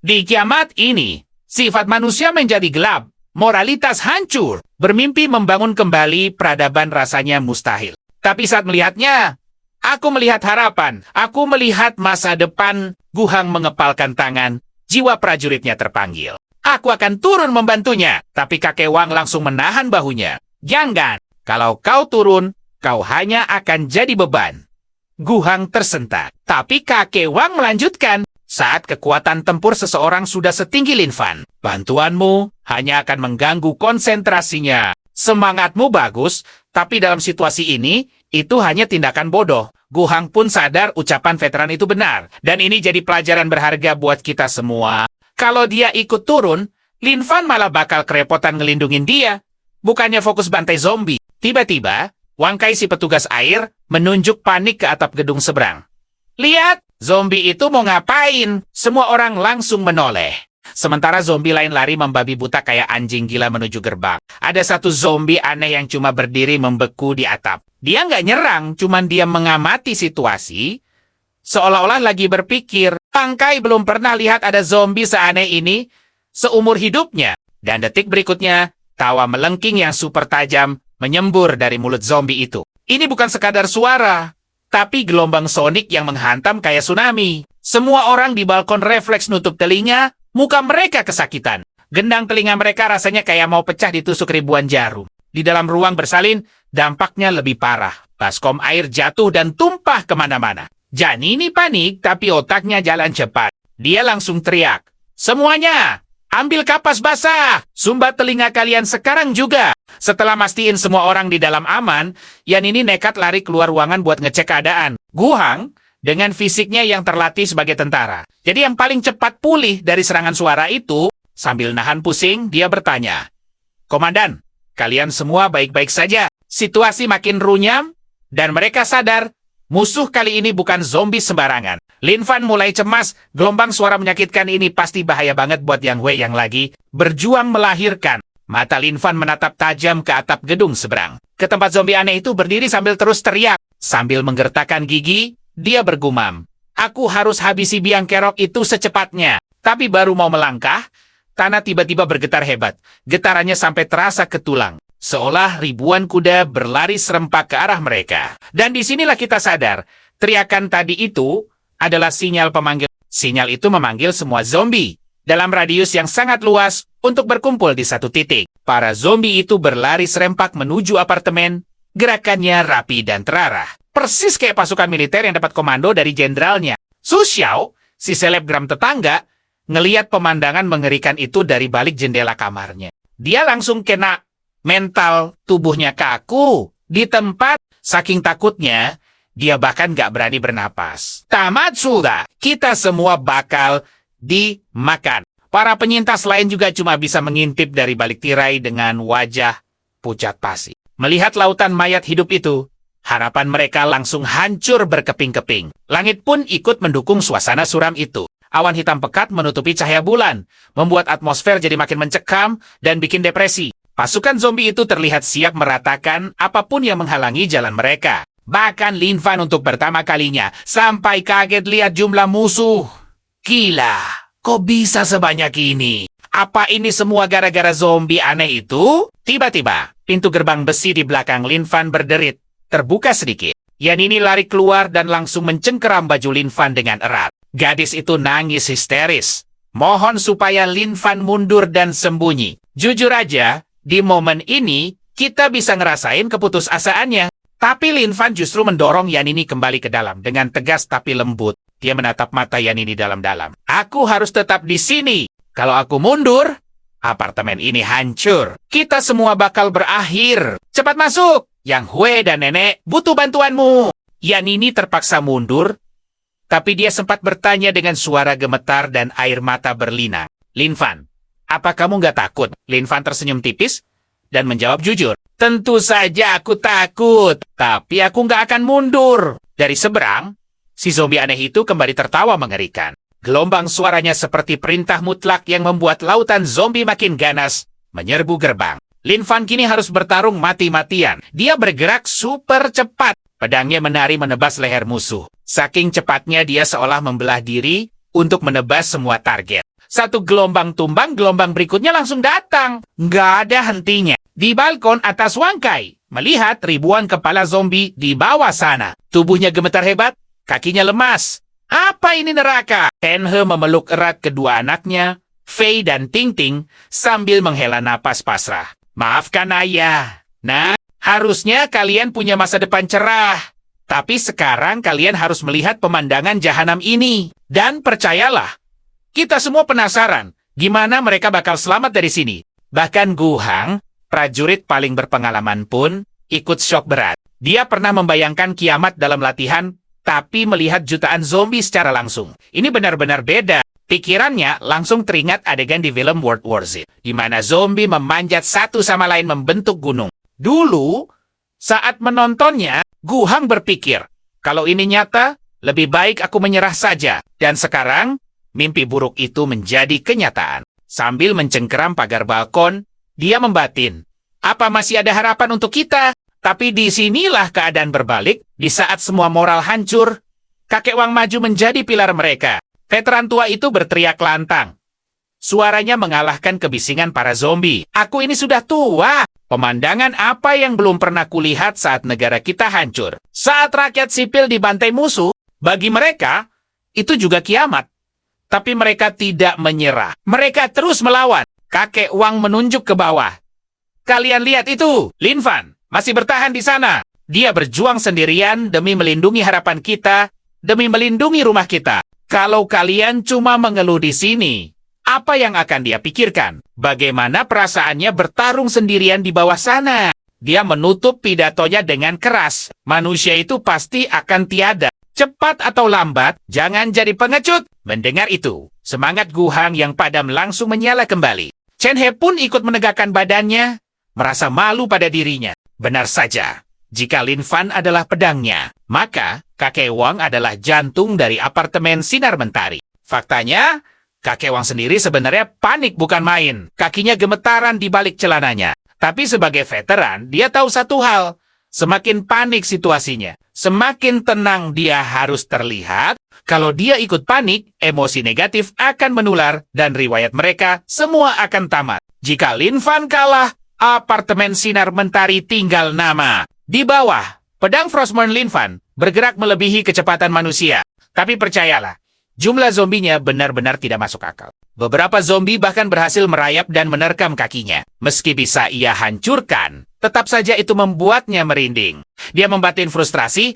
Di kiamat ini, sifat manusia menjadi gelap. Moralitas hancur. Bermimpi membangun kembali peradaban rasanya mustahil. Tapi saat melihatnya, aku melihat harapan. Aku melihat masa depan. Guhang mengepalkan tangan. Jiwa prajuritnya terpanggil. Aku akan turun membantunya. Tapi kakek Wang langsung menahan bahunya. Jangan. Kalau kau turun, kau hanya akan jadi beban. Guhang tersentak. Tapi kakek Wang melanjutkan. Saat kekuatan tempur seseorang sudah setinggi Lin Fan, bantuanmu hanya akan mengganggu konsentrasinya. Semangatmu bagus, tapi dalam situasi ini, itu hanya tindakan bodoh. Guhang pun sadar ucapan veteran itu benar. Dan ini jadi pelajaran berharga buat kita semua. Kalau dia ikut turun, Lin Fan malah bakal kerepotan ngelindungin dia. Bukannya fokus bantai zombie. Tiba-tiba, Wang Kai si petugas air menunjuk panik ke atap gedung seberang. Lihat, zombie itu mau ngapain? Semua orang langsung menoleh. Sementara zombie lain lari membabi buta kayak anjing gila menuju gerbang. Ada satu zombie aneh yang cuma berdiri membeku di atap. Dia nggak nyerang, cuman dia mengamati situasi, seolah-olah lagi berpikir, Pangkai belum pernah lihat ada zombie seaneh ini seumur hidupnya. Dan detik berikutnya, tawa melengking yang super tajam menyembur dari mulut zombie itu. Ini bukan sekadar suara, tapi gelombang sonik yang menghantam kayak tsunami. Semua orang di balkon refleks nutup telinga, muka mereka kesakitan. Gendang telinga mereka rasanya kayak mau pecah ditusuk ribuan jarum. Di dalam ruang bersalin, dampaknya lebih parah. Baskom air jatuh dan tumpah kemana-mana. Janini panik, tapi otaknya jalan cepat. Dia langsung teriak, "Semuanya, ambil kapas basah! Sumbat telinga kalian sekarang juga!" Setelah mastiin semua orang di dalam aman, Yanini nekat lari keluar ruangan buat ngecek keadaan. Guhang, dengan fisiknya yang terlatih sebagai tentara, jadi yang paling cepat pulih dari serangan suara itu, sambil nahan pusing, dia bertanya, "Komandan, kalian semua baik-baik saja?" Situasi makin runyam, dan mereka sadar, musuh kali ini bukan zombie sembarangan. Lin Fan mulai cemas, gelombang suara menyakitkan ini pasti bahaya banget buat Yang Wei yang lagi berjuang melahirkan. Mata Lin Fan menatap tajam ke atap gedung seberang. Ke tempat zombie aneh itu berdiri sambil terus teriak. Sambil menggertakkan gigi, dia bergumam, "Aku harus habisi biang kerok itu secepatnya." Tapi baru mau melangkah, tanah tiba-tiba bergetar hebat. Getarannya sampai terasa ke tulang. Seolah ribuan kuda berlari serempak ke arah mereka. Dan disinilah kita sadar, teriakan tadi itu adalah sinyal pemanggil. Sinyal itu memanggil semua zombie dalam radius yang sangat luas untuk berkumpul di satu titik. Para zombie itu berlari serempak menuju apartemen, gerakannya rapi dan terarah. Persis kayak pasukan militer yang dapat komando dari jenderalnya. Su Xiao, si selebgram tetangga, ngeliat pemandangan mengerikan itu dari balik jendela kamarnya. Dia langsung kena mental tubuhnya kaku di tempat. Saking takutnya, dia bahkan gak berani bernapas. Tamat sudah, kita semua bakal dimakan. Para penyintas lain juga cuma bisa mengintip dari balik tirai dengan wajah pucat pasi. Melihat lautan mayat hidup itu, harapan mereka langsung hancur berkeping-keping. Langit pun ikut mendukung suasana suram itu. Awan hitam pekat menutupi cahaya bulan, membuat atmosfer jadi makin mencekam dan bikin depresi. Pasukan zombie itu terlihat siap meratakan apapun yang menghalangi jalan mereka. Bahkan Lin Fan untuk pertama kalinya sampai kaget lihat jumlah musuh. Gila, kok bisa sebanyak ini? Apa ini semua gara-gara zombie aneh itu? Tiba-tiba, pintu gerbang besi di belakang Lin Fan berderit, terbuka sedikit. Yanini lari keluar dan langsung mencengkeram baju Lin Fan dengan erat. Gadis itu nangis histeris. Mohon supaya Lin Fan mundur dan sembunyi. Jujur aja, di momen ini, kita bisa ngerasain keputusasaannya. Tapi Lin Fan justru mendorong Yanini kembali ke dalam dengan tegas tapi lembut. Dia menatap mata Yanini dalam-dalam. "Aku harus tetap di sini. Kalau aku mundur, apartemen ini hancur. Kita semua bakal berakhir. Cepat masuk. Yang Hui dan Nenek butuh bantuanmu." Yanini terpaksa mundur, tapi dia sempat bertanya dengan suara gemetar dan air mata berlinang. "Lin Fan, apa kamu nggak takut?" Lin Fan tersenyum tipis dan menjawab jujur. "Tentu saja aku takut, tapi aku nggak akan mundur." Dari seberang, si zombie aneh itu kembali tertawa mengerikan. Gelombang suaranya seperti perintah mutlak yang membuat lautan zombie makin ganas menyerbu gerbang. Lin Fan kini harus bertarung mati-matian. Dia bergerak super cepat. Pedangnya menari menebas leher musuh. Saking cepatnya dia seolah membelah diri untuk menebas semua target. Satu gelombang tumbang, gelombang berikutnya langsung datang. Nggak ada hentinya. Di balkon atas Wangkai, melihat ribuan kepala zombie di bawah sana. Tubuhnya gemetar hebat, kakinya lemas. Apa ini neraka? Tenhe memeluk erat kedua anaknya, Fei dan Ting Ting, sambil menghela napas pasrah. "Maafkan ayah. Nah, harusnya kalian punya masa depan cerah. Tapi sekarang kalian harus melihat pemandangan jahanam ini. Dan percayalah, kita semua penasaran gimana mereka bakal selamat dari sini." Bahkan Guhang, prajurit paling berpengalaman pun, ikut syok berat. Dia pernah membayangkan kiamat dalam latihan, tapi melihat jutaan zombie secara langsung. Ini benar-benar beda. Pikirannya langsung teringat adegan di film World War Z, di mana zombie memanjat satu sama lain membentuk gunung. Dulu, saat menontonnya, Guhang berpikir, kalau ini nyata, lebih baik aku menyerah saja. Dan sekarang, Mimpi buruk itu menjadi kenyataan. Sambil mencengkeram pagar balkon, dia membatin. Apa masih ada harapan untuk kita? Tapi disinilah keadaan berbalik. Di saat semua moral hancur, kakek Wang maju menjadi pilar mereka. Veteran tua itu berteriak lantang. Suaranya mengalahkan kebisingan para zombie. Aku ini sudah tua. Pemandangan apa yang belum pernah kulihat saat negara kita hancur. Saat rakyat sipil dibantai musuh, bagi mereka, itu juga kiamat. Tapi mereka tidak menyerah. Mereka terus melawan. Kakek Wang menunjuk ke bawah. Kalian lihat itu, Lin Fan masih bertahan di sana. Dia berjuang sendirian demi melindungi harapan kita, demi melindungi rumah kita. Kalau kalian cuma mengeluh di sini, apa yang akan dia pikirkan? Bagaimana perasaannya bertarung sendirian di bawah sana? Dia menutup pidatonya dengan keras. Manusia itu pasti akan tiada. Cepat atau lambat, jangan jadi pengecut. Mendengar itu, semangat Guhang yang padam langsung menyala kembali. Chen He pun ikut menegakkan badannya, merasa malu pada dirinya. Benar saja, jika Lin Fan adalah pedangnya, maka kakek Wang adalah jantung dari apartemen Sinar Mentari. Faktanya, kakek Wang sendiri sebenarnya panik bukan main. Kakinya gemetaran di balik celananya. Tapi sebagai veteran, dia tahu satu hal. Semakin panik situasinya, semakin tenang dia harus terlihat. Kalau dia ikut panik, emosi negatif akan menular dan riwayat mereka semua akan tamat. Jika Lin Fan kalah, apartemen Sinar Mentari tinggal nama. Di bawah, pedang Frostmourne Lin Fan bergerak melebihi kecepatan manusia. Tapi percayalah, jumlah zombinya benar-benar tidak masuk akal. Beberapa zombie bahkan berhasil merayap dan menerkam kakinya. Meski bisa ia hancurkan, tetap saja itu membuatnya merinding. Dia membatin frustrasi.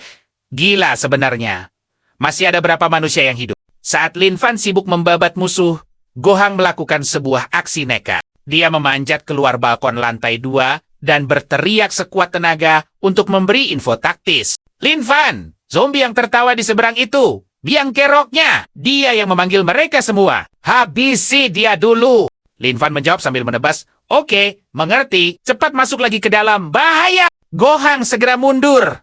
Gila sebenarnya. Masih ada berapa manusia yang hidup? Saat Lin Fan sibuk membabat musuh, Gohang melakukan sebuah aksi nekat. Dia memanjat keluar balkon lantai 2 dan berteriak sekuat tenaga untuk memberi info taktis. Lin Fan, zombie yang tertawa di seberang itu. Biang keroknya, dia yang memanggil mereka semua. Habisi dia dulu. Lin Fan menjawab sambil menebas. Oke, mengerti. Cepat masuk lagi ke dalam. Bahaya. Gohang segera mundur.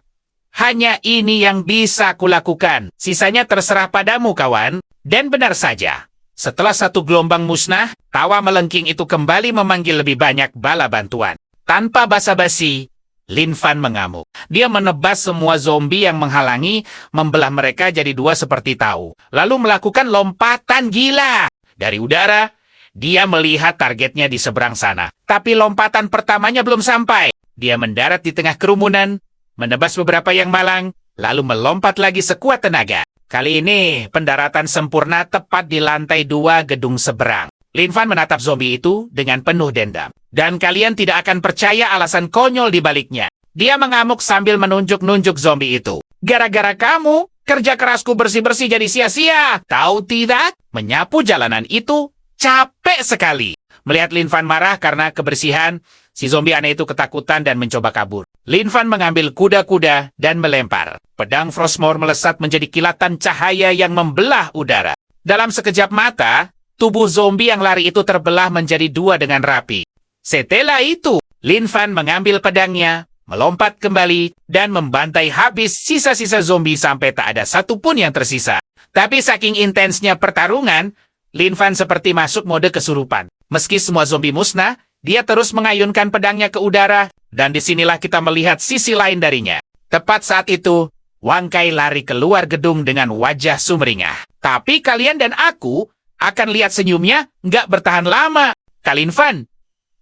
Hanya ini yang bisa kulakukan. Sisanya terserah padamu, kawan. Dan benar saja. Setelah satu gelombang musnah, tawa melengking itu kembali memanggil lebih banyak bala bantuan. Tanpa basa-basi, Lin Fan mengamuk. Dia menebas semua zombie yang menghalangi, membelah mereka jadi dua seperti tahu. Lalu melakukan lompatan gila. Dari udara, dia melihat targetnya di seberang sana. Tapi lompatan pertamanya belum sampai. Dia mendarat di tengah kerumunan, menebas beberapa yang malang, lalu melompat lagi sekuat tenaga. Kali ini, pendaratan sempurna tepat di lantai 2 gedung seberang. Lin Fan menatap zombie itu dengan penuh dendam. Dan kalian tidak akan percaya alasan konyol di baliknya. Dia mengamuk sambil menunjuk-nunjuk zombie itu. Gara-gara kamu, kerja kerasku bersih-bersih jadi sia-sia. Tahu tidak? Menyapu jalanan itu capek sekali. Melihat Lin Fan marah karena kebersihan, si zombie aneh itu ketakutan dan mencoba kabur. Lin Fan mengambil kuda-kuda dan melempar. Pedang Frostmourne melesat menjadi kilatan cahaya yang membelah udara. Dalam sekejap mata, tubuh zombie yang lari itu terbelah menjadi dua dengan rapi. Setelah itu, Lin Fan mengambil pedangnya, melompat kembali, dan membantai habis sisa-sisa zombie sampai tak ada satupun yang tersisa. Tapi saking intensnya pertarungan, Lin Fan seperti masuk mode kesurupan. Meski semua zombie musnah, dia terus mengayunkan pedangnya ke udara, dan disinilah kita melihat sisi lain darinya. Tepat saat itu, Wang Kai lari keluar gedung dengan wajah sumringah. Tapi kalian dan aku akan lihat senyumnya nggak bertahan lama. Lin Fan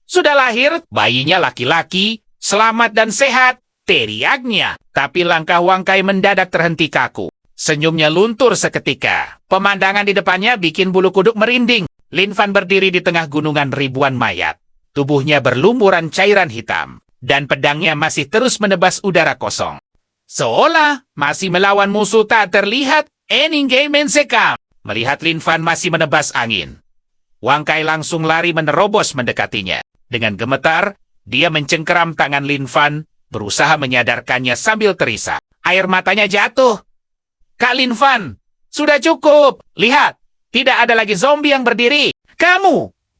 sudah lahir, bayinya laki-laki, selamat dan sehat, teriaknya. Tapi langkah Wang Kai mendadak terhenti kaku. Senyumnya luntur seketika. Pemandangan di depannya bikin bulu kuduk merinding. Lin Fan berdiri di tengah gunungan ribuan mayat. Tubuhnya berlumuran cairan hitam. Dan pedangnya masih terus menebas udara kosong. Seolah masih melawan musuh tak terlihat, Eningge Mensekam. Melihat Lin Fan masih menebas angin, Wang Kai langsung lari menerobos mendekatinya. Dengan gemetar, dia mencengkeram tangan Lin Fan, berusaha menyadarkannya sambil terisak. Air matanya jatuh. Kak Lin Fan, sudah cukup. Lihat, tidak ada lagi zombie yang berdiri.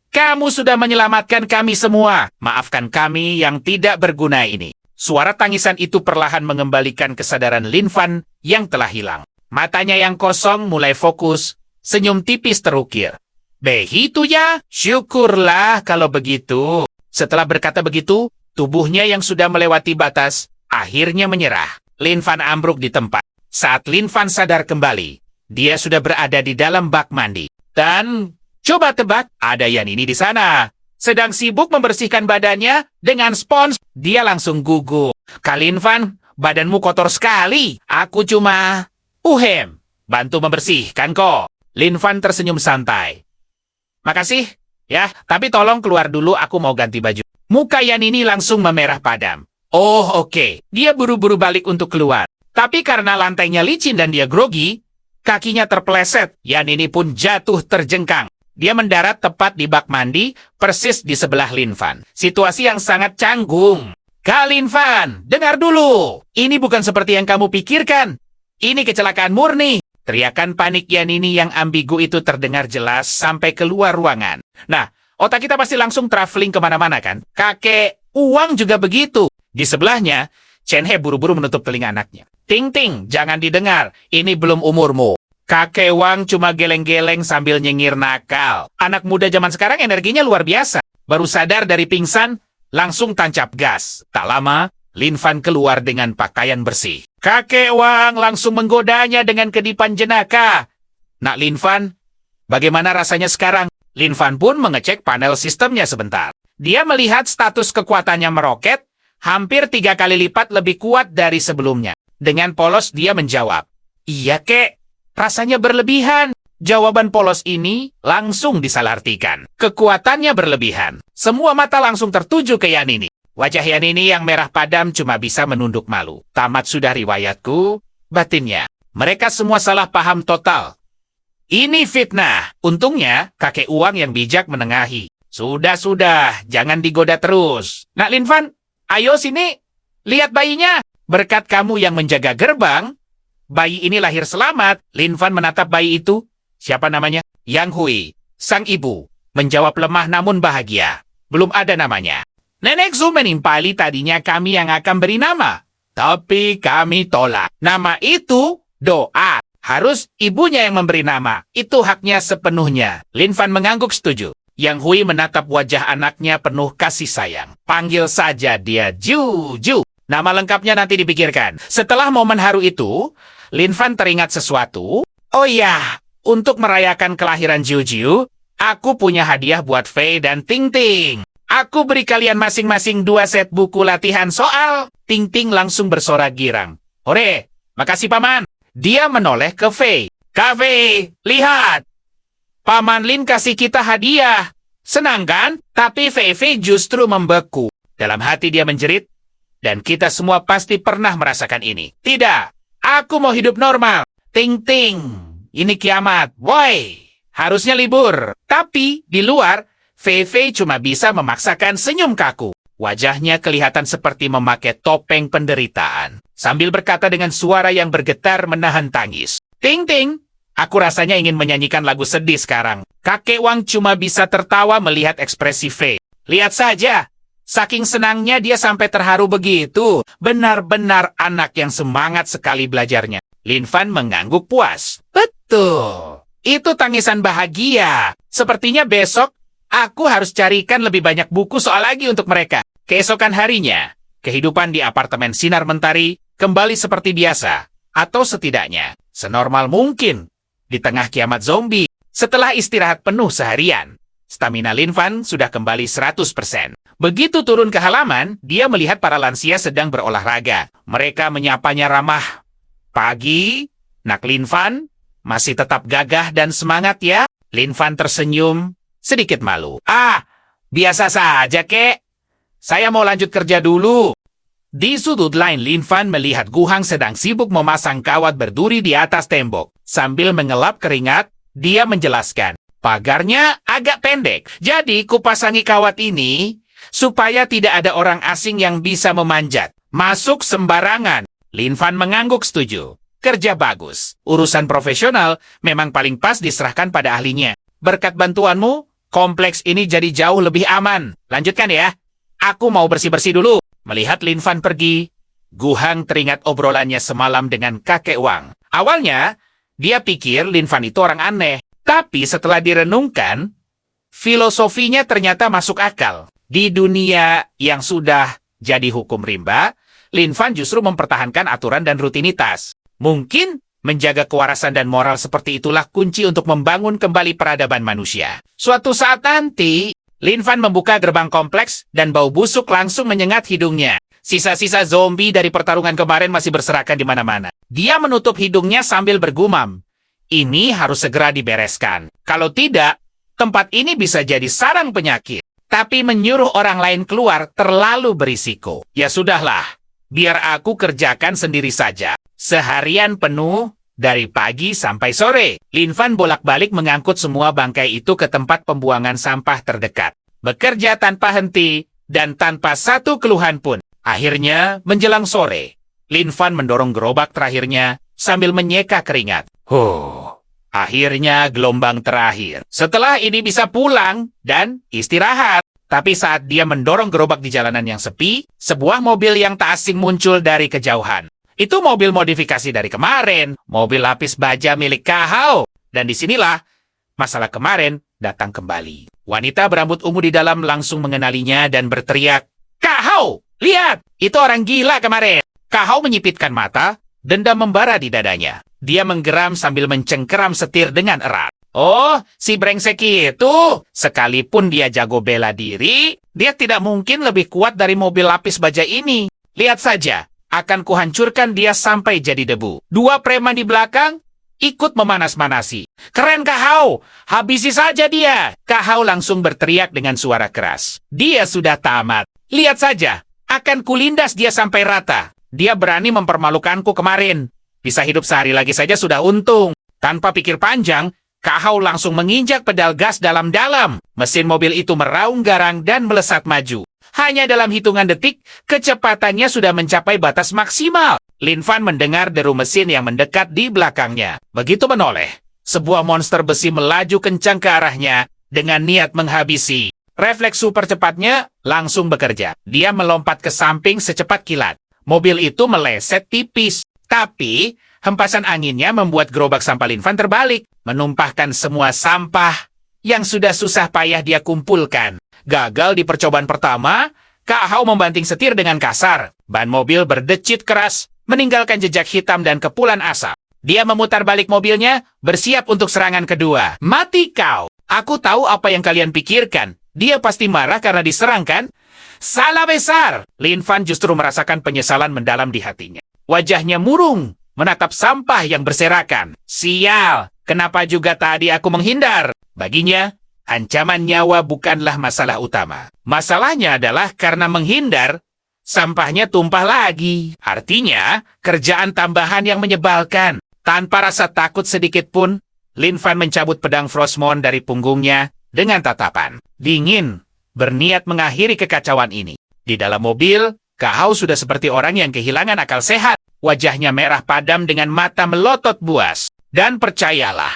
Kamu sudah menyelamatkan kami semua. Maafkan kami yang tidak berguna ini. Suara tangisan itu perlahan mengembalikan kesadaran Lin Fan yang telah hilang. Matanya yang kosong mulai fokus, senyum tipis terukir. Begitu ya? Syukurlah kalau begitu. Setelah berkata begitu, tubuhnya yang sudah melewati batas akhirnya menyerah. Lin Fan ambruk di tempat. Saat Lin Fan sadar kembali, dia sudah berada di dalam bak mandi. Dan coba tebak, ada Yanini di sana. Sedang sibuk membersihkan badannya dengan spons. Dia langsung gugup. Kak Lin Fan, badanmu kotor sekali. Aku cuma bantu membersihkan kok. Lin Fan tersenyum santai. Makasih, ya, tapi tolong keluar dulu, aku mau ganti baju. Muka Yanini langsung memerah padam. Oh, oke. Dia buru-buru balik untuk keluar. Tapi karena lantainya licin dan dia grogi, kakinya terpeleset. Yanini pun jatuh terjengkang. Dia mendarat tepat di bak mandi, persis di sebelah Lin Fan. Situasi yang sangat canggung. Kak Lin Fan, dengar dulu. Ini bukan seperti yang kamu pikirkan. Ini kecelakaan murni. Teriakan panik Yanini yang ambigu itu terdengar jelas sampai keluar ruangan. Nah, otak kita pasti langsung traveling kemana-mana kan? Kakek Uang juga begitu. Di sebelahnya, Chen He buru-buru menutup telinga anaknya. Ting Ting, jangan didengar. Ini belum umurmu. Kakek Wang cuma geleng-geleng sambil nyengir nakal. Anak muda zaman sekarang energinya luar biasa. Baru sadar dari pingsan, langsung tancap gas. Tak lama, Lin Fan keluar dengan pakaian bersih. Kakek Wang langsung menggodanya dengan kedipan jenaka. Nak Lin Fan, bagaimana rasanya sekarang? Lin Fan pun mengecek panel sistemnya sebentar. Dia melihat status kekuatannya meroket, hampir 3 kali lipat lebih kuat dari sebelumnya. Dengan polos dia menjawab, iya kek, rasanya berlebihan. Jawaban polos ini langsung disalahartikan. Kekuatannya berlebihan. Semua mata langsung tertuju ke Yanini. Wajah Yanini yang merah padam cuma bisa menunduk malu. Tamat sudah riwayatku, batinnya. Mereka semua salah paham total. Ini fitnah. Untungnya, kakek Uang yang bijak menengahi. Sudah, jangan digoda terus. Nak Lin Fan, ayo sini, lihat bayinya. Berkat kamu yang menjaga gerbang, bayi ini lahir selamat. Lin Fan menatap bayi itu. Siapa namanya? Yang Hui, sang ibu. Menjawab lemah namun bahagia. Belum ada namanya. Nenek Zhu menimpali tadinya kami yang akan beri nama. Tapi kami tolak. Nama itu doa. Harus ibunya yang memberi nama. Itu haknya sepenuhnya. Lin Fan mengangguk setuju. Yang Hui menatap wajah anaknya penuh kasih sayang. Panggil saja dia Ju. Nama lengkapnya nanti dipikirkan. Setelah momen haru itu, Lin Fan teringat sesuatu. Oh iya, untuk merayakan kelahiran Jiu, aku punya hadiah buat Fei dan Ting Ting. Aku beri kalian masing-masing 2 set buku latihan soal. Ting Ting langsung bersorak girang. Hore, makasih paman. Dia menoleh ke Fei. Kak Fei, lihat. Paman Lin kasih kita hadiah. Senang kan? Tapi Fei justru membeku. Dalam hati dia menjerit. Dan kita semua pasti pernah merasakan ini. Tidak, aku mau hidup normal. Ting Ting, ini kiamat. Woi, harusnya libur. Tapi di luar, Fei cuma bisa memaksakan senyum kaku. Wajahnya kelihatan seperti memakai topeng penderitaan. Sambil berkata dengan suara yang bergetar menahan tangis. Ting Ting, aku rasanya ingin menyanyikan lagu sedih sekarang. Kakek Wang cuma bisa tertawa melihat ekspresi Fei. Lihat saja, saking senangnya dia sampai terharu begitu. Benar-benar anak yang semangat sekali belajarnya. Lin Fan mengangguk puas. Betul, itu tangisan bahagia. Sepertinya besok aku harus carikan lebih banyak buku soal lagi untuk mereka. Keesokan harinya, kehidupan di apartemen Sinar Mentari kembali seperti biasa. Atau setidaknya, senormal mungkin. Di tengah kiamat zombie, setelah istirahat penuh seharian, stamina Lin Fan sudah kembali 100%. Begitu turun ke halaman, dia melihat para lansia sedang berolahraga. Mereka menyapanya ramah. Pagi, Nak Lin Fan, masih tetap gagah dan semangat ya? Lin Fan tersenyum, sedikit malu. Biasa saja, kek. Saya mau lanjut kerja dulu. Di sudut lain, Lin Fan melihat Gu Hang sedang sibuk memasang kawat berduri di atas tembok. Sambil mengelap keringat, dia menjelaskan. Pagarnya agak pendek, jadi kupasangi kawat ini supaya tidak ada orang asing yang bisa memanjat. Masuk sembarangan. Lin Fan mengangguk setuju. Kerja bagus. Urusan profesional memang paling pas diserahkan pada ahlinya. Berkat bantuanmu, kompleks ini jadi jauh lebih aman. Lanjutkan ya. Aku mau bersih-bersih dulu. Melihat Lin Fan pergi, Gu Hang teringat obrolannya semalam dengan kakek Wang. Awalnya, dia pikir Lin Fan itu orang aneh. Tapi setelah direnungkan, filosofinya ternyata masuk akal. Di dunia yang sudah jadi hukum rimba, Lin Fan justru mempertahankan aturan dan rutinitas. Mungkin menjaga kewarasan dan moral seperti itulah kunci untuk membangun kembali peradaban manusia. Suatu saat nanti, Lin Fan membuka gerbang kompleks dan bau busuk langsung menyengat hidungnya. Sisa-sisa zombie dari pertarungan kemarin masih berserakan di mana-mana. Dia menutup hidungnya sambil bergumam. Ini harus segera dibereskan. Kalau tidak, tempat ini bisa jadi sarang penyakit. Tapi menyuruh orang lain keluar terlalu berisiko. Ya sudahlah, biar aku kerjakan sendiri saja. Seharian penuh, dari pagi sampai sore. Lin Fan bolak-balik mengangkut semua bangkai itu ke tempat pembuangan sampah terdekat. Bekerja tanpa henti dan tanpa satu keluhan pun. Akhirnya, menjelang sore, Lin Fan mendorong gerobak terakhirnya sambil menyeka keringat. Akhirnya gelombang terakhir. Setelah ini bisa pulang dan istirahat. Tapi saat dia mendorong gerobak di jalanan yang sepi, sebuah mobil yang tak asing muncul dari kejauhan. Itu mobil modifikasi dari kemarin, mobil lapis baja milik Kahao. Dan disinilah masalah kemarin datang kembali. Wanita berambut ungu di dalam langsung mengenalinya dan berteriak, "Kahao, lihat, itu orang gila kemarin." Kahao menyipitkan mata, dendam membara di dadanya. Dia menggeram sambil mencengkeram setir dengan erat. Oh, si brengsek itu, sekalipun dia jago bela diri, dia tidak mungkin lebih kuat dari mobil lapis baja ini. Lihat saja, akan kuhancurkan dia sampai jadi debu. Dua preman di belakang ikut memanas-manasi. Keren Kahao, habisi saja dia. Kahao langsung berteriak dengan suara keras. Dia sudah tamat. Lihat saja, akan kulindas dia sampai rata. Dia berani mempermalukanku kemarin. Bisa hidup sehari lagi saja sudah untung. Tanpa pikir panjang, Kahao langsung menginjak pedal gas dalam-dalam. Mesin mobil itu meraung garang dan melesat maju. Hanya dalam hitungan detik, kecepatannya sudah mencapai batas maksimal. Lin Fan mendengar deru mesin yang mendekat di belakangnya. Begitu menoleh, sebuah monster besi melaju kencang ke arahnya dengan niat menghabisi. Refleks super cepatnya langsung bekerja. Dia melompat ke samping secepat kilat. Mobil itu meleset tipis. Tapi, hempasan anginnya membuat gerobak sampah Lin Fan terbalik, menumpahkan semua sampah yang sudah susah payah dia kumpulkan. Gagal di percobaan pertama, Kahao membanting setir dengan kasar. Ban mobil berdecit keras, meninggalkan jejak hitam dan kepulan asap. Dia memutar balik mobilnya, bersiap untuk serangan kedua. Mati kau! Aku tahu apa yang kalian pikirkan. Dia pasti marah karena diserang, kan? Salah besar! Lin Fan justru merasakan penyesalan mendalam di hatinya. Wajahnya murung, menatap sampah yang berserakan. Sial, kenapa juga tadi aku menghindar? Baginya, ancaman nyawa bukanlah masalah utama. Masalahnya adalah karena menghindar, sampahnya tumpah lagi. Artinya, kerjaan tambahan yang menyebalkan. Tanpa rasa takut sedikit pun, Lin Fan mencabut pedang Frostmourne dari punggungnya dengan tatapan dingin, berniat mengakhiri kekacauan ini. Di dalam mobil, Kahao sudah seperti orang yang kehilangan akal sehat. Wajahnya merah padam dengan mata melotot buas. Dan percayalah,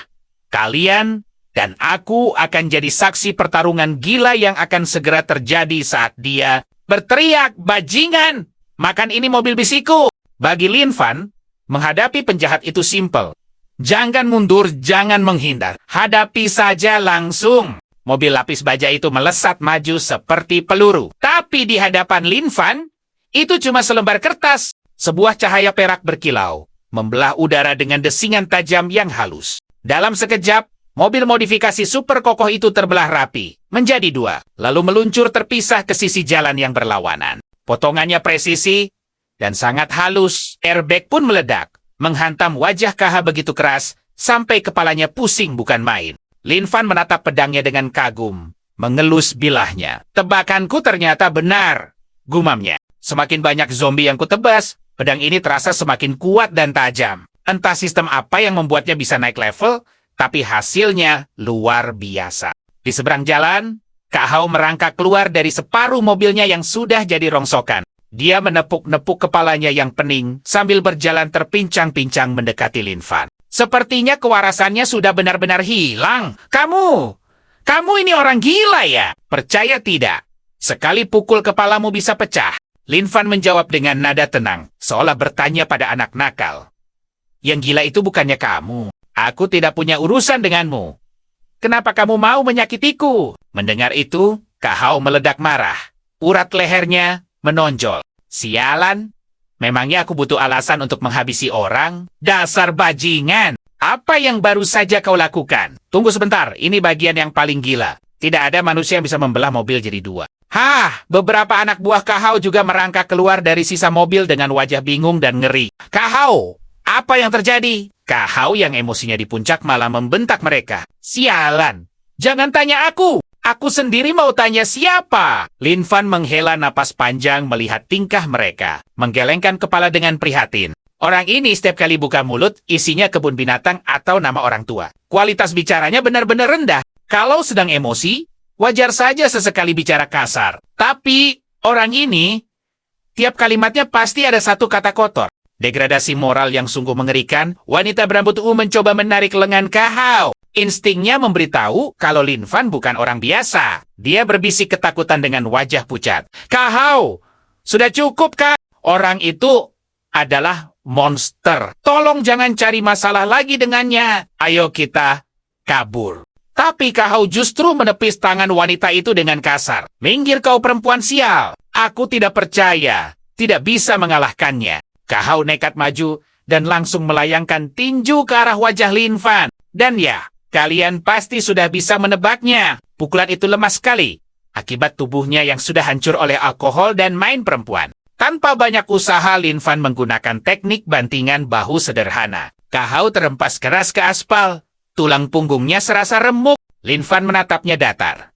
kalian dan aku akan jadi saksi pertarungan gila yang akan segera terjadi saat dia berteriak, "Bajingan, makan ini mobil bisiku!" Bagi Lin Fan, menghadapi penjahat itu simpel. Jangan mundur, jangan menghindar. Hadapi saja langsung. Mobil lapis baja itu melesat maju seperti peluru. Tapi di hadapan Lin Fan, itu cuma selembar kertas. Sebuah cahaya perak berkilau, membelah udara dengan desingan tajam yang halus. Dalam sekejap, mobil modifikasi super kokoh itu terbelah rapi, menjadi dua, lalu meluncur terpisah ke sisi jalan yang berlawanan. Potongannya presisi dan sangat halus. Airbag pun meledak, menghantam wajah KH begitu keras, sampai kepalanya pusing bukan main. Lin Fan menatap pedangnya dengan kagum, mengelus bilahnya. Tebakanku ternyata benar, gumamnya. Semakin banyak zombie yang kutebas, pedang ini terasa semakin kuat dan tajam. Entah sistem apa yang membuatnya bisa naik level, tapi hasilnya luar biasa. Di seberang jalan, Kahao merangkak keluar dari separuh mobilnya yang sudah jadi rongsokan. Dia menepuk-nepuk kepalanya yang pening sambil berjalan terpincang-pincang mendekati Lin Fan. Sepertinya kewarasannya sudah benar-benar hilang. Kamu ini orang gila ya? Percaya tidak? Sekali pukul kepalamu bisa pecah. Lin Fan menjawab dengan nada tenang, seolah bertanya pada anak nakal. Yang gila itu bukannya kamu. Aku tidak punya urusan denganmu. Kenapa kamu mau menyakitiku? Mendengar itu, Kak Hao meledak marah. Urat lehernya menonjol. Sialan, memangnya aku butuh alasan untuk menghabisi orang? Dasar bajingan! Apa yang baru saja kau lakukan? Tunggu sebentar, ini bagian yang paling gila. Tidak ada manusia yang bisa membelah mobil jadi dua. Hah, beberapa anak buah Kak Hao juga merangkak keluar dari sisa mobil dengan wajah bingung dan ngeri. Kak Hao, apa yang terjadi? Kak Hao yang emosinya di puncak malah membentak mereka. Sialan, jangan tanya aku. Aku sendiri mau tanya siapa. Lin Fan menghela napas panjang melihat tingkah mereka. Menggelengkan kepala dengan prihatin. Orang ini setiap kali buka mulut, isinya kebun binatang atau nama orang tua. Kualitas bicaranya benar-benar rendah. Kalau sedang emosi, wajar saja sesekali bicara kasar. Tapi, orang ini, tiap kalimatnya pasti ada satu kata kotor. Degradasi moral yang sungguh mengerikan, wanita berambut ungu mencoba menarik lengan Kak Hao. Instingnya memberitahu kalau Lin Fan bukan orang biasa. Dia berbisik ketakutan dengan wajah pucat. Kak Hao, sudah cukup Kak. Orang itu adalah monster. Tolong jangan cari masalah lagi dengannya. Ayo kita kabur. Tapi Kak Hao justru menepis tangan wanita itu dengan kasar. Minggir kau perempuan sial. Aku tidak percaya. Tidak bisa mengalahkannya. Kak Hao nekat maju dan langsung melayangkan tinju ke arah wajah Lin Fan. Dan ya, kalian pasti sudah bisa menebaknya. Pukulan itu lemah sekali. Akibat tubuhnya yang sudah hancur oleh alkohol dan main perempuan. Tanpa banyak usaha, Lin Fan menggunakan teknik bantingan bahu sederhana. Kak Hao terempas keras ke aspal. Tulang punggungnya serasa remuk. Lin Fan menatapnya datar.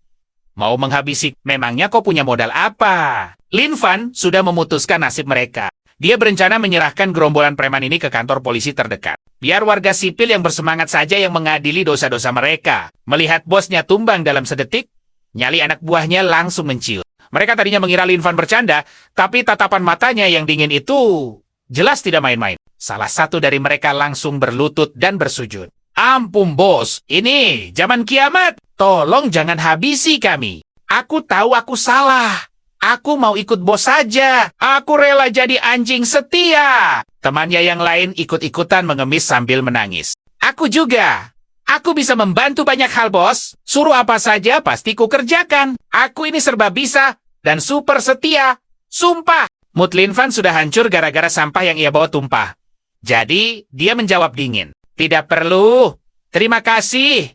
Mau menghabisi, memangnya kau punya modal apa? Lin Fan sudah memutuskan nasib mereka. Dia berencana menyerahkan gerombolan preman ini ke kantor polisi terdekat. Biar warga sipil yang bersemangat saja yang mengadili dosa-dosa mereka. Melihat bosnya tumbang dalam sedetik, nyali anak buahnya langsung menciut. Mereka tadinya mengira Lin Fan bercanda, tapi tatapan matanya yang dingin itu jelas tidak main-main. Salah satu dari mereka langsung berlutut dan bersujud. Ampun bos, ini zaman kiamat. Tolong jangan habisi kami. Aku tahu aku salah. Aku mau ikut bos saja. Aku rela jadi anjing setia. Temannya yang lain ikut-ikutan mengemis sambil menangis. Aku juga. Aku bisa membantu banyak hal, bos. Suruh apa saja pasti ku kerjakan. Aku ini serba bisa dan super setia. Sumpah. Mood Lin Fan sudah hancur gara-gara sampah yang ia bawa tumpah. Jadi, dia menjawab dingin. Tidak perlu. Terima kasih.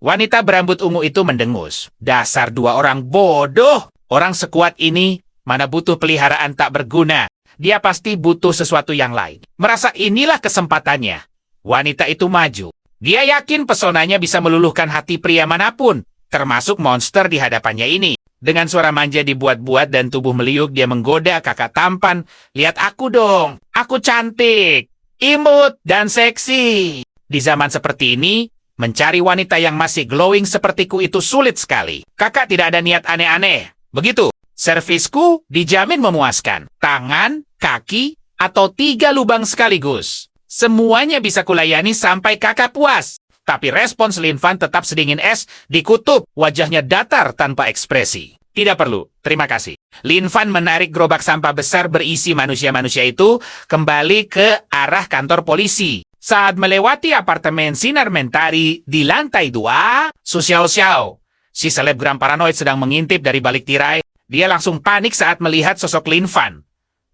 Wanita berambut ungu itu mendengus. Dasar dua orang bodoh. Orang sekuat ini mana butuh peliharaan tak berguna. Dia pasti butuh sesuatu yang lain. Merasa inilah kesempatannya. Wanita itu maju. Dia yakin pesonanya bisa meluluhkan hati pria manapun, termasuk monster di hadapannya ini. Dengan suara manja dibuat-buat dan tubuh meliuk, dia menggoda kakak tampan. Lihat aku dong, aku cantik, imut, dan seksi. Di zaman seperti ini, mencari wanita yang masih glowing sepertiku itu sulit sekali. Kakak tidak ada niat aneh-aneh. Begitu, servisku dijamin memuaskan. Tangan, kaki, atau 3 lubang sekaligus. Semuanya bisa kulayani sampai kakak puas. Tapi respons Lin Fan tetap sedingin es, dikutub, wajahnya datar tanpa ekspresi. Tidak perlu, terima kasih. Lin Fan menarik gerobak sampah besar berisi manusia-manusia itu kembali ke arah kantor polisi. Saat melewati apartemen sinar mentari di lantai 2, Su Xiao, si selebgram paranoid sedang mengintip dari balik tirai. Dia langsung panik saat melihat sosok Lin Fan.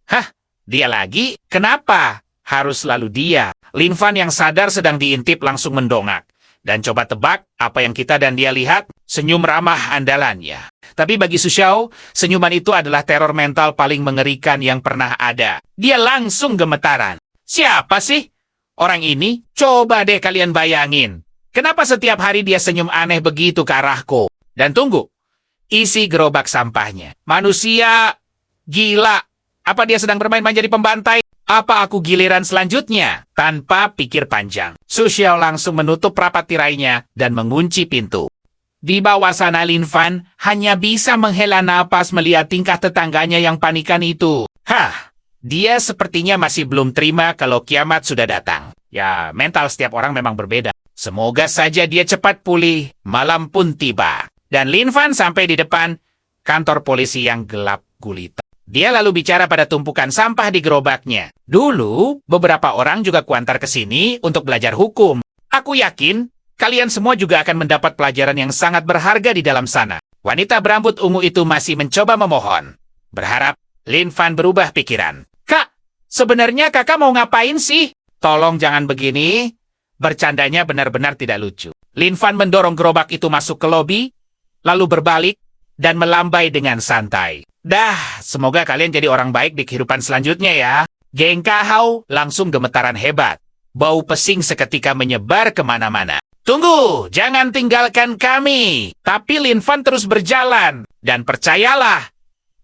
Hah, dia lagi? Kenapa? Harus selalu dia. Lin Fan yang sadar sedang diintip langsung mendongak. Dan coba tebak apa yang kita dan dia lihat, senyum ramah andalannya. Tapi bagi Su Xiao, senyuman itu adalah teror mental paling mengerikan yang pernah ada. Dia langsung gemetaran. Siapa sih orang ini? Coba deh kalian bayangin. Kenapa setiap hari dia senyum aneh begitu ke arahku? Dan tunggu, isi gerobak sampahnya. Manusia gila. Apa dia sedang bermain menjadi pembantai? Apa aku giliran selanjutnya? Tanpa pikir panjang, Su Xiao langsung menutup rapat tirainya dan mengunci pintu. Di bawah sana Lin Fan hanya bisa menghela napas melihat tingkah tetangganya yang panikan itu. Hah, dia sepertinya masih belum terima kalau kiamat sudah datang. Ya, mental setiap orang memang berbeda. Semoga saja dia cepat pulih. Malam pun tiba. Dan Lin Fan sampai di depan kantor polisi yang gelap gulita. Dia lalu bicara pada tumpukan sampah di gerobaknya. Dulu, beberapa orang juga kuantar ke sini untuk belajar hukum. Aku yakin Kalian semua juga akan mendapat pelajaran yang sangat berharga di dalam sana. Wanita berambut ungu itu masih mencoba memohon. Berharap Lin Fan berubah pikiran. Kak, sebenarnya kakak mau ngapain sih? Tolong jangan begini. Bercandanya benar-benar tidak lucu. Lin Fan mendorong gerobak itu masuk ke lobi, lalu berbalik dan melambai dengan santai. Dah, semoga kalian jadi orang baik di kehidupan selanjutnya ya. Geng Kahau langsung gemetaran hebat. Bau pesing seketika menyebar kemana-mana. Tunggu, jangan tinggalkan kami. Tapi Lin Fan terus berjalan. Dan percayalah,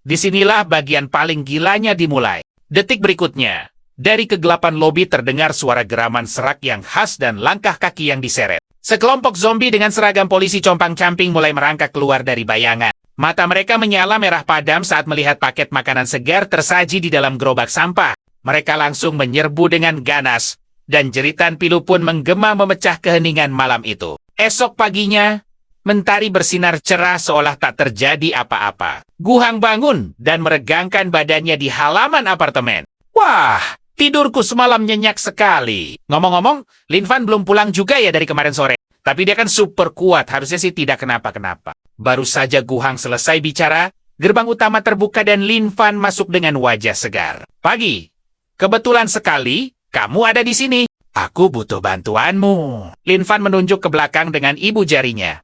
disinilah bagian paling gilanya dimulai. Detik berikutnya, dari kegelapan lobi terdengar suara geraman serak yang khas dan langkah kaki yang diseret. Sekelompok zombie dengan seragam polisi compang-camping mulai merangkak keluar dari bayangan. Mata mereka menyala merah padam saat melihat paket makanan segar tersaji di dalam gerobak sampah. Mereka langsung menyerbu dengan ganas, dan jeritan pilu pun menggema memecah keheningan malam itu. Esok paginya, mentari bersinar cerah seolah tak terjadi apa-apa. Guhang bangun dan meregangkan badannya di halaman apartemen. Wah, tidurku semalam nyenyak sekali. Ngomong-ngomong, Lin Fan belum pulang juga ya dari kemarin sore. Tapi dia kan super kuat, harusnya sih tidak kenapa-kenapa. Baru saja Guhang selesai bicara, gerbang utama terbuka dan Lin Fan masuk dengan wajah segar. Pagi, kebetulan sekali, kamu ada di sini. Aku butuh bantuanmu. Lin Fan menunjuk ke belakang dengan ibu jarinya.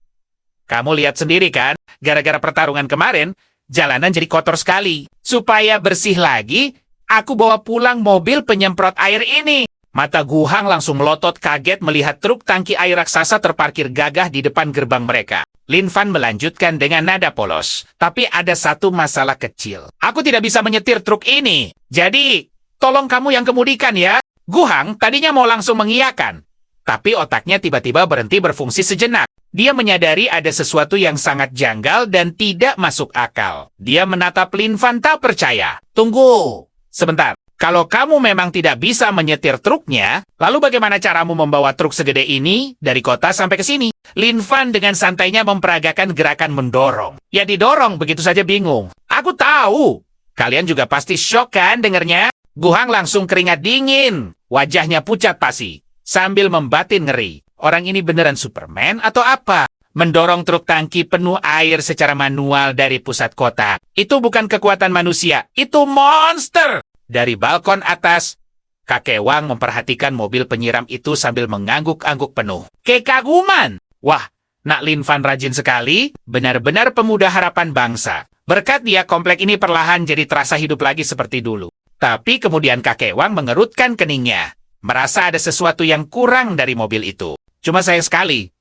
Kamu lihat sendiri kan, gara-gara pertarungan kemarin, jalanan jadi kotor sekali. Supaya bersih lagi, aku bawa pulang mobil penyemprot air ini. Mata Guhang langsung melotot kaget melihat truk tangki air raksasa terparkir gagah di depan gerbang mereka. Lin Fan melanjutkan dengan nada polos. Tapi ada satu masalah kecil. Aku tidak bisa menyetir truk ini. Jadi, tolong kamu yang kemudikan ya. Guhang tadinya mau langsung mengiyakan. Tapi otaknya tiba-tiba berhenti berfungsi sejenak. Dia menyadari ada sesuatu yang sangat janggal dan tidak masuk akal. Dia menatap Lin Fan tak percaya. Tunggu. Sebentar. Kalau kamu memang tidak bisa menyetir truknya, lalu bagaimana caramu membawa truk segede ini dari kota sampai ke sini? Lin Fan dengan santainya memperagakan gerakan mendorong. Ya didorong, begitu saja bingung. Aku tahu. Kalian juga pasti syok kan dengernya? Guhang langsung keringat dingin. Wajahnya pucat pasi, sambil membatin ngeri. Orang ini beneran Superman atau apa? Mendorong truk tangki penuh air secara manual dari pusat kota. Itu bukan kekuatan manusia, itu monster! Dari balkon atas, kakek Wang memperhatikan mobil penyiram itu sambil mengangguk-angguk penuh. Kekaguman! Wah, Nak Lin Fan rajin sekali, benar-benar pemuda harapan bangsa. Berkat dia, komplek ini perlahan jadi terasa hidup lagi seperti dulu. Tapi kemudian kakek Wang mengerutkan keningnya. Merasa ada sesuatu yang kurang dari mobil itu. Cuma sayang sekali.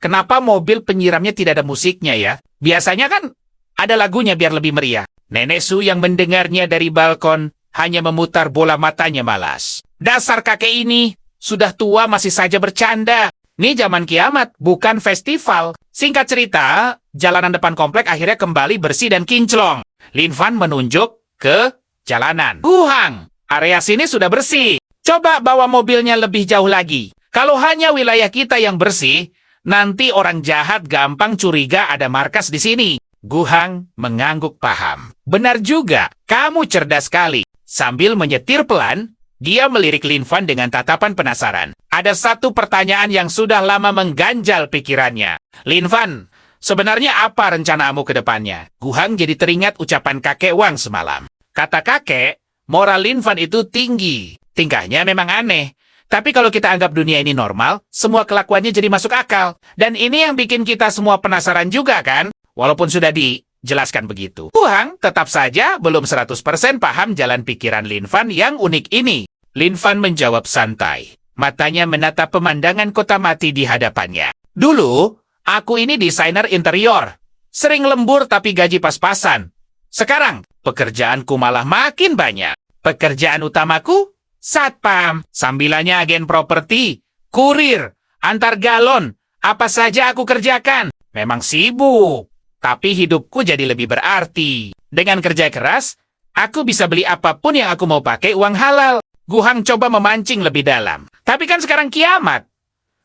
Kenapa mobil penyiramnya tidak ada musiknya ya? Biasanya kan ada lagunya biar lebih meriah. Nenek Su yang mendengarnya dari balkon hanya memutar bola matanya malas. Dasar kakek ini, sudah tua masih saja bercanda. Ini zaman kiamat, bukan festival. Singkat cerita, jalanan depan komplek akhirnya kembali bersih dan kinclong. Lin Fan menunjuk ke jalanan. Guhang, area sini sudah bersih. Coba bawa mobilnya lebih jauh lagi. Kalau hanya wilayah kita yang bersih, nanti orang jahat gampang curiga ada markas di sini. Guhang mengangguk paham. Benar juga, kamu cerdas sekali. Sambil menyetir pelan, dia melirik Lin Fan dengan tatapan penasaran. Ada satu pertanyaan yang sudah lama mengganjal pikirannya. Lin Fan, sebenarnya apa rencanamu ke depannya? Guhang jadi teringat ucapan kakek Wang semalam. Kata kakek, moral Lin Fan itu tinggi. Tingkahnya memang aneh. Tapi kalau kita anggap dunia ini normal, semua kelakuannya jadi masuk akal. Dan ini yang bikin kita semua penasaran juga kan? Walaupun sudah dijelaskan begitu. Guhang tetap saja belum 100% paham jalan pikiran Lin Fan yang unik ini. Lin Fan menjawab santai. Matanya menatap pemandangan kota mati di hadapannya. Dulu, aku ini desainer interior. Sering lembur tapi gaji pas-pasan. Sekarang, pekerjaanku malah makin banyak. Pekerjaan utamaku? Satpam. Sambilannya agen properti, kurir, antar galon. Apa saja aku kerjakan. Memang sibuk. Tapi hidupku jadi lebih berarti. Dengan kerja keras, aku bisa beli apapun yang aku mau pakai uang halal. Guhang coba memancing lebih dalam. Tapi kan sekarang kiamat.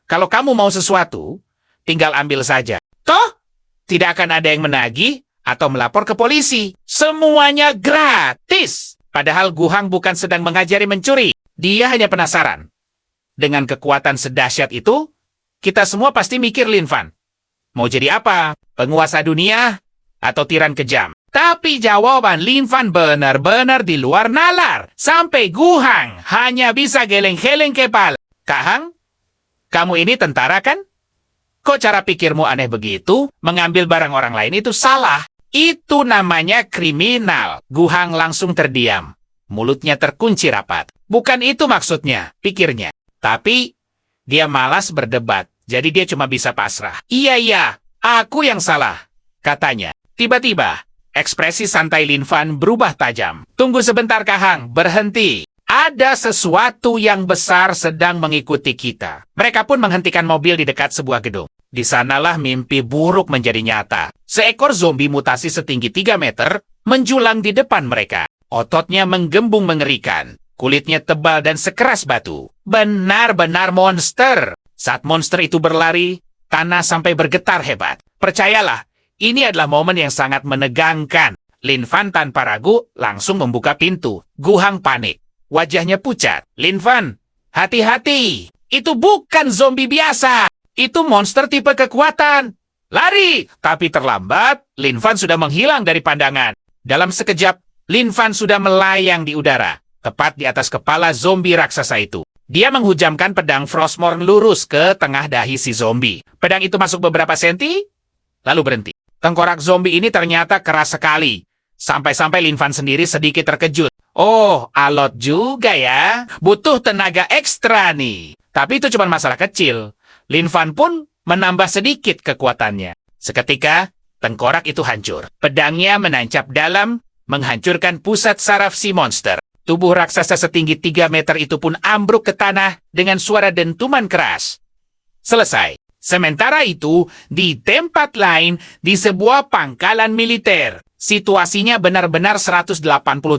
Kalau kamu mau sesuatu, tinggal ambil saja. Toh, tidak akan ada yang menagih atau melapor ke polisi. Semuanya gratis. Padahal Guhang bukan sedang mengajari mencuri. Dia hanya penasaran. Dengan kekuatan sedahsyat itu, kita semua pasti mikir Lin Fan. Mau jadi apa? Penguasa dunia? Atau tiran kejam? Tapi jawaban Lin Fan benar-benar di luar nalar. Sampai Guhang hanya bisa geleng-geleng kepala. Kak Hang, kamu ini tentara kan? Kok cara pikirmu aneh begitu? Mengambil barang orang lain itu salah. Itu namanya kriminal. Guhang langsung terdiam. Mulutnya terkunci rapat. Bukan itu maksudnya, pikirnya. Tapi dia malas berdebat, jadi dia cuma bisa pasrah. Iya, aku yang salah, katanya. Tiba-tiba, ekspresi santai Lin Fan berubah tajam. Tunggu sebentar, Kak Hang, berhenti. Ada sesuatu yang besar sedang mengikuti kita. Mereka pun menghentikan mobil di dekat sebuah gedung. Di sanalah mimpi buruk menjadi nyata. Seekor zombie mutasi setinggi 3 meter menjulang di depan mereka. Ototnya menggembung mengerikan. Kulitnya tebal dan sekeras batu. Benar-benar monster. Saat monster itu berlari, tanah sampai bergetar hebat. Percayalah, ini adalah momen yang sangat menegangkan. Lin Fan tanpa ragu langsung membuka pintu. Guhang panik. Wajahnya pucat. Lin Fan, hati-hati. Itu bukan zombie biasa. Itu monster tipe kekuatan. Lari! Tapi terlambat, Lin Fan sudah menghilang dari pandangan. Dalam sekejap, Lin Fan sudah melayang di udara, tepat di atas kepala zombie raksasa itu. Dia menghujamkan pedang Frostmourne lurus ke tengah dahi si zombie. Pedang itu masuk beberapa senti, lalu berhenti. Tengkorak zombie ini ternyata keras sekali. Sampai-sampai Lin Fan sendiri sedikit terkejut. Oh, alot juga ya. Butuh tenaga ekstra nih. Tapi itu cuma masalah kecil. Lin Fan pun menambah sedikit kekuatannya. Seketika, tengkorak itu hancur. Pedangnya menancap dalam, menghancurkan pusat saraf si monster. Tubuh raksasa setinggi 3 meter itu pun ambruk ke tanah dengan suara dentuman keras. Selesai. Sementara itu, di tempat lain, di sebuah pangkalan militer, situasinya benar-benar 180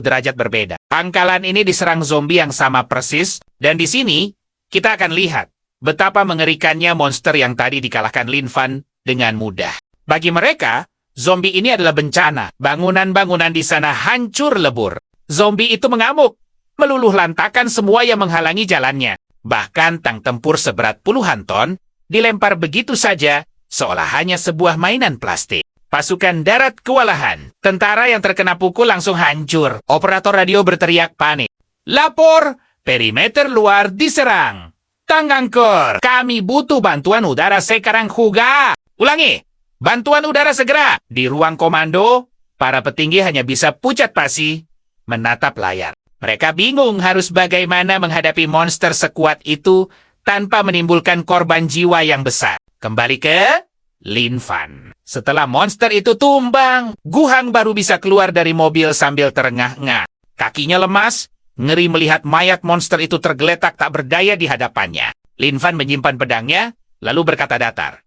derajat berbeda. Pangkalan ini diserang zombie yang sama persis, dan di sini kita akan lihat betapa mengerikannya monster yang tadi dikalahkan Lin Fan dengan mudah. Bagi mereka, zombie ini adalah bencana. Bangunan-bangunan di sana hancur lebur. Zombie itu mengamuk, meluluh lantakan semua yang menghalangi jalannya. Bahkan tang tempur seberat puluhan ton dilempar begitu saja, seolah hanya sebuah mainan plastik. Pasukan darat kewalahan. Tentara yang terkena pukul langsung hancur. Operator radio berteriak panik. Lapor, perimeter luar diserang. Tanggangkor, kami butuh bantuan udara sekarang juga. Ulangi, bantuan udara segera. Di ruang komando, para petinggi hanya bisa pucat pasi, menatap layar. Mereka bingung harus bagaimana menghadapi monster sekuat itu tanpa menimbulkan korban jiwa yang besar. Kembali ke Lin Fan. Setelah monster itu tumbang, Guhang baru bisa keluar dari mobil sambil terengah-engah. Kakinya lemas, ngeri melihat mayat monster itu tergeletak tak berdaya di hadapannya. Lin Fan menyimpan pedangnya, lalu berkata datar.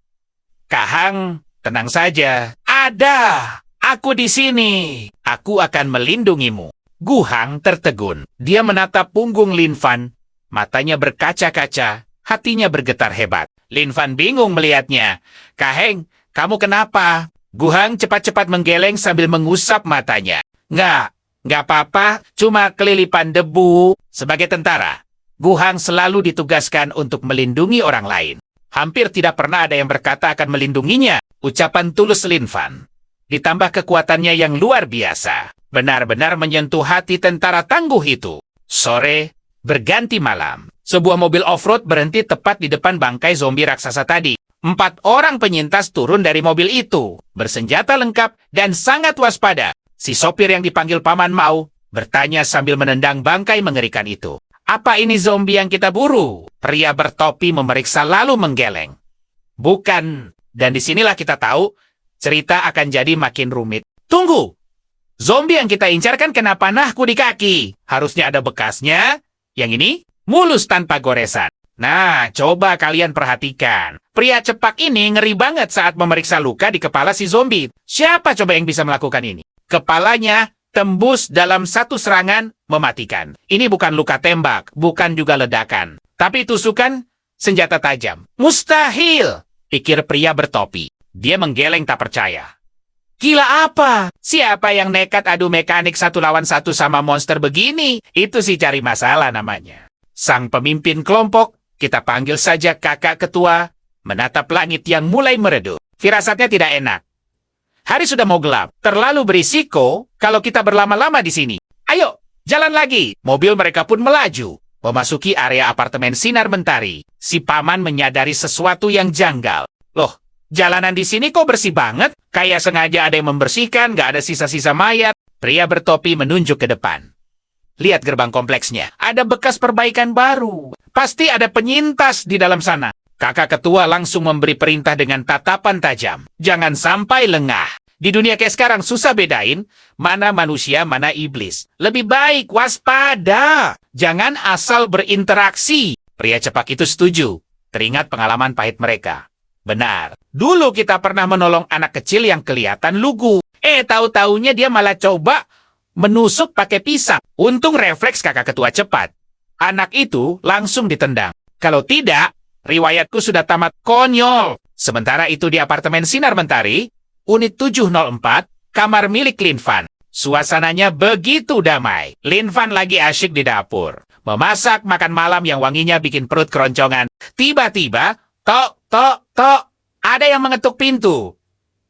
Kak Hang, tenang saja. Ada, aku di sini. Aku akan melindungimu. Guhang tertegun. Dia menatap punggung Lin Fan. Matanya berkaca-kaca, hatinya bergetar hebat. Lin Fan bingung melihatnya. Kak Heng, kamu kenapa? Guhang cepat-cepat menggeleng sambil mengusap matanya. Nggak apa-apa, cuma kelilipan debu. Sebagai tentara, Guhang selalu ditugaskan untuk melindungi orang lain. Hampir tidak pernah ada yang berkata akan melindunginya. Ucapan tulus Lin Fan, ditambah kekuatannya yang luar biasa, benar-benar menyentuh hati tentara tangguh itu. Sore, berganti malam. Sebuah mobil off-road berhenti tepat di depan bangkai zombie raksasa tadi. 4 orang penyintas turun dari mobil itu, bersenjata lengkap dan sangat waspada. Si sopir yang dipanggil Paman Mao bertanya sambil menendang bangkai mengerikan itu. Apa ini zombie yang kita buru? Pria bertopi memeriksa lalu menggeleng. Bukan. Dan disinilah kita tahu, cerita akan jadi makin rumit. Tunggu! Zombie yang kita incar kan kena panahku di kaki. Harusnya ada bekasnya. Yang ini, mulus tanpa goresan. Nah, coba kalian perhatikan. Pria cepak ini ngeri banget saat memeriksa luka di kepala si zombie. Siapa coba yang bisa melakukan ini? Kepalanya tembus dalam satu serangan mematikan. Ini bukan luka tembak, bukan juga ledakan. Tapi tusukan senjata tajam. Mustahil, pikir pria bertopi. Dia menggeleng tak percaya. Gila apa? Siapa yang nekat adu mekanik 1 lawan 1 sama monster begini? Itu sih cari masalah namanya. Sang pemimpin kelompok, kita panggil saja kakak ketua, menatap langit yang mulai meredup. Firasatnya tidak enak. Hari sudah mau gelap. Terlalu berisiko kalau kita berlama-lama di sini. Ayo, jalan lagi. Mobil mereka pun melaju, memasuki area apartemen Sinar Mentari. Si paman menyadari sesuatu yang janggal. Loh, jalanan di sini kok bersih banget? Kayak sengaja ada yang membersihkan, nggak ada sisa-sisa mayat. Pria bertopi menunjuk ke depan. Lihat gerbang kompleksnya. Ada bekas perbaikan baru. Pasti ada penyintas di dalam sana. Kakak ketua langsung memberi perintah dengan tatapan tajam. Jangan sampai lengah. Di dunia kayak sekarang susah bedain mana manusia, mana iblis. Lebih baik waspada. Jangan asal berinteraksi. Pria cepak itu setuju. Teringat pengalaman pahit mereka. Benar. Dulu kita pernah menolong anak kecil yang kelihatan lugu. Tahu-taunya dia malah coba menusuk pakai pisang. Untung refleks kakak ketua cepat. Anak itu langsung ditendang. Kalau tidak, riwayatku sudah tamat konyol. Sementara itu di apartemen Sinar Mentari, unit 704, kamar milik Lin Fan. Suasananya begitu damai. Lin Fan lagi asyik di dapur. Memasak makan malam yang wanginya bikin perut keroncongan. Tiba-tiba, tok, tok, tok, ada yang mengetuk pintu.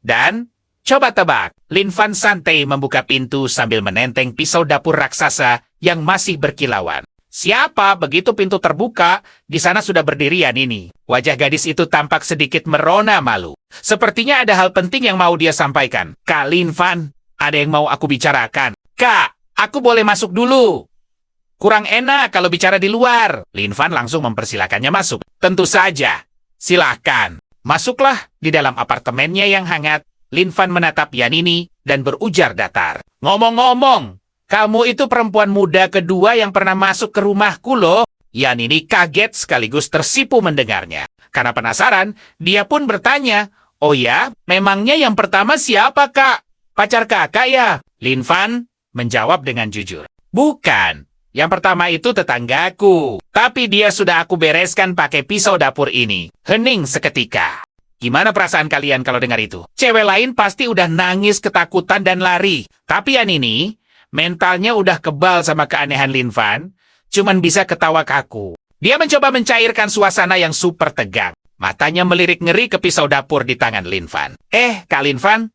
Dan, coba tebak, Lin Fan santai membuka pintu sambil menenteng pisau dapur raksasa yang masih berkilauan. Siapa? Begitu pintu terbuka, di sana sudah berdiri Yanini. Wajah gadis itu tampak sedikit merona malu. Sepertinya ada hal penting yang mau dia sampaikan. Kak Lin Fan, ada yang mau aku bicarakan. Kak, aku boleh masuk dulu. Kurang enak kalau bicara di luar. Lin Fan langsung mempersilakannya masuk. Tentu saja. Silakan. Masuklah di dalam apartemennya yang hangat. Lin Fan menatap Yanini dan berujar datar. Ngomong-ngomong, kamu itu perempuan muda kedua yang pernah masuk ke rumahku loh. Yanini kaget sekaligus tersipu mendengarnya. Karena penasaran, dia pun bertanya, oh ya, memangnya yang pertama siapa kak? Pacar kakak ya? Lin Fan menjawab dengan jujur. Bukan, yang pertama itu tetanggaku. Tapi dia sudah aku bereskan pakai pisau dapur ini. Hening seketika. Gimana perasaan kalian kalau dengar itu? Cewek lain pasti udah nangis ketakutan dan lari. Tapi Yanini mentalnya udah kebal sama keanehan Lin Fan, cuman bisa ketawa kaku. Dia mencoba mencairkan suasana yang super tegang. Matanya melirik ngeri ke pisau dapur di tangan Lin Fan. Kak Lin Fan,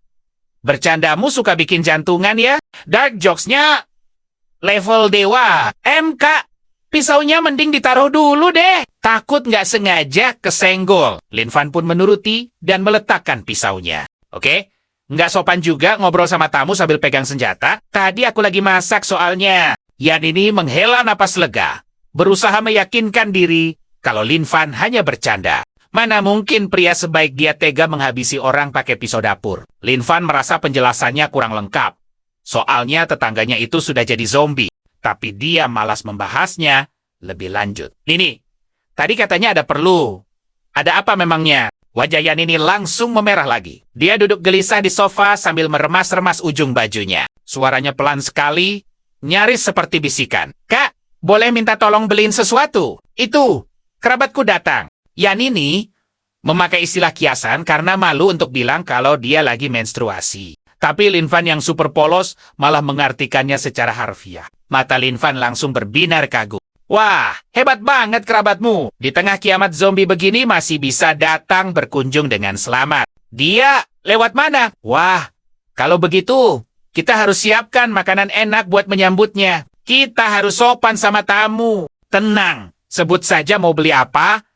bercandamu suka bikin jantungan ya? Dark jokes-nya level dewa. Kak, pisaunya mending ditaruh dulu deh. Takut nggak sengaja kesenggol. Lin Fan pun menuruti dan meletakkan pisaunya. Oke? Nggak sopan juga ngobrol sama tamu sambil pegang senjata. Tadi aku lagi masak soalnya. Yanini menghela napas lega. Berusaha meyakinkan diri kalau Lin Fan hanya bercanda. Mana mungkin pria sebaik dia tega menghabisi orang pakai pisau dapur. Lin Fan merasa penjelasannya kurang lengkap. Soalnya tetangganya itu sudah jadi zombie. Tapi dia malas membahasnya lebih lanjut. Nini, tadi katanya ada perlu. Ada apa memangnya? Wajah Yanini langsung memerah lagi. Dia duduk gelisah di sofa sambil meremas-remas ujung bajunya. Suaranya pelan sekali, nyaris seperti bisikan. Kak, boleh minta tolong beliin sesuatu? Itu, kerabatku datang. Yanini memakai istilah kiasan karena malu untuk bilang kalau dia lagi menstruasi. Tapi Lin Fan yang super polos malah mengartikannya secara harfiah. Mata Lin Fan langsung berbinar kagum. Wah, hebat banget kerabatmu. Di tengah kiamat zombie begini masih bisa datang berkunjung dengan selamat. Dia lewat mana? Wah, kalau begitu, kita harus siapkan makanan enak buat menyambutnya. Kita harus sopan sama tamu. Tenang, sebut saja mau beli apa?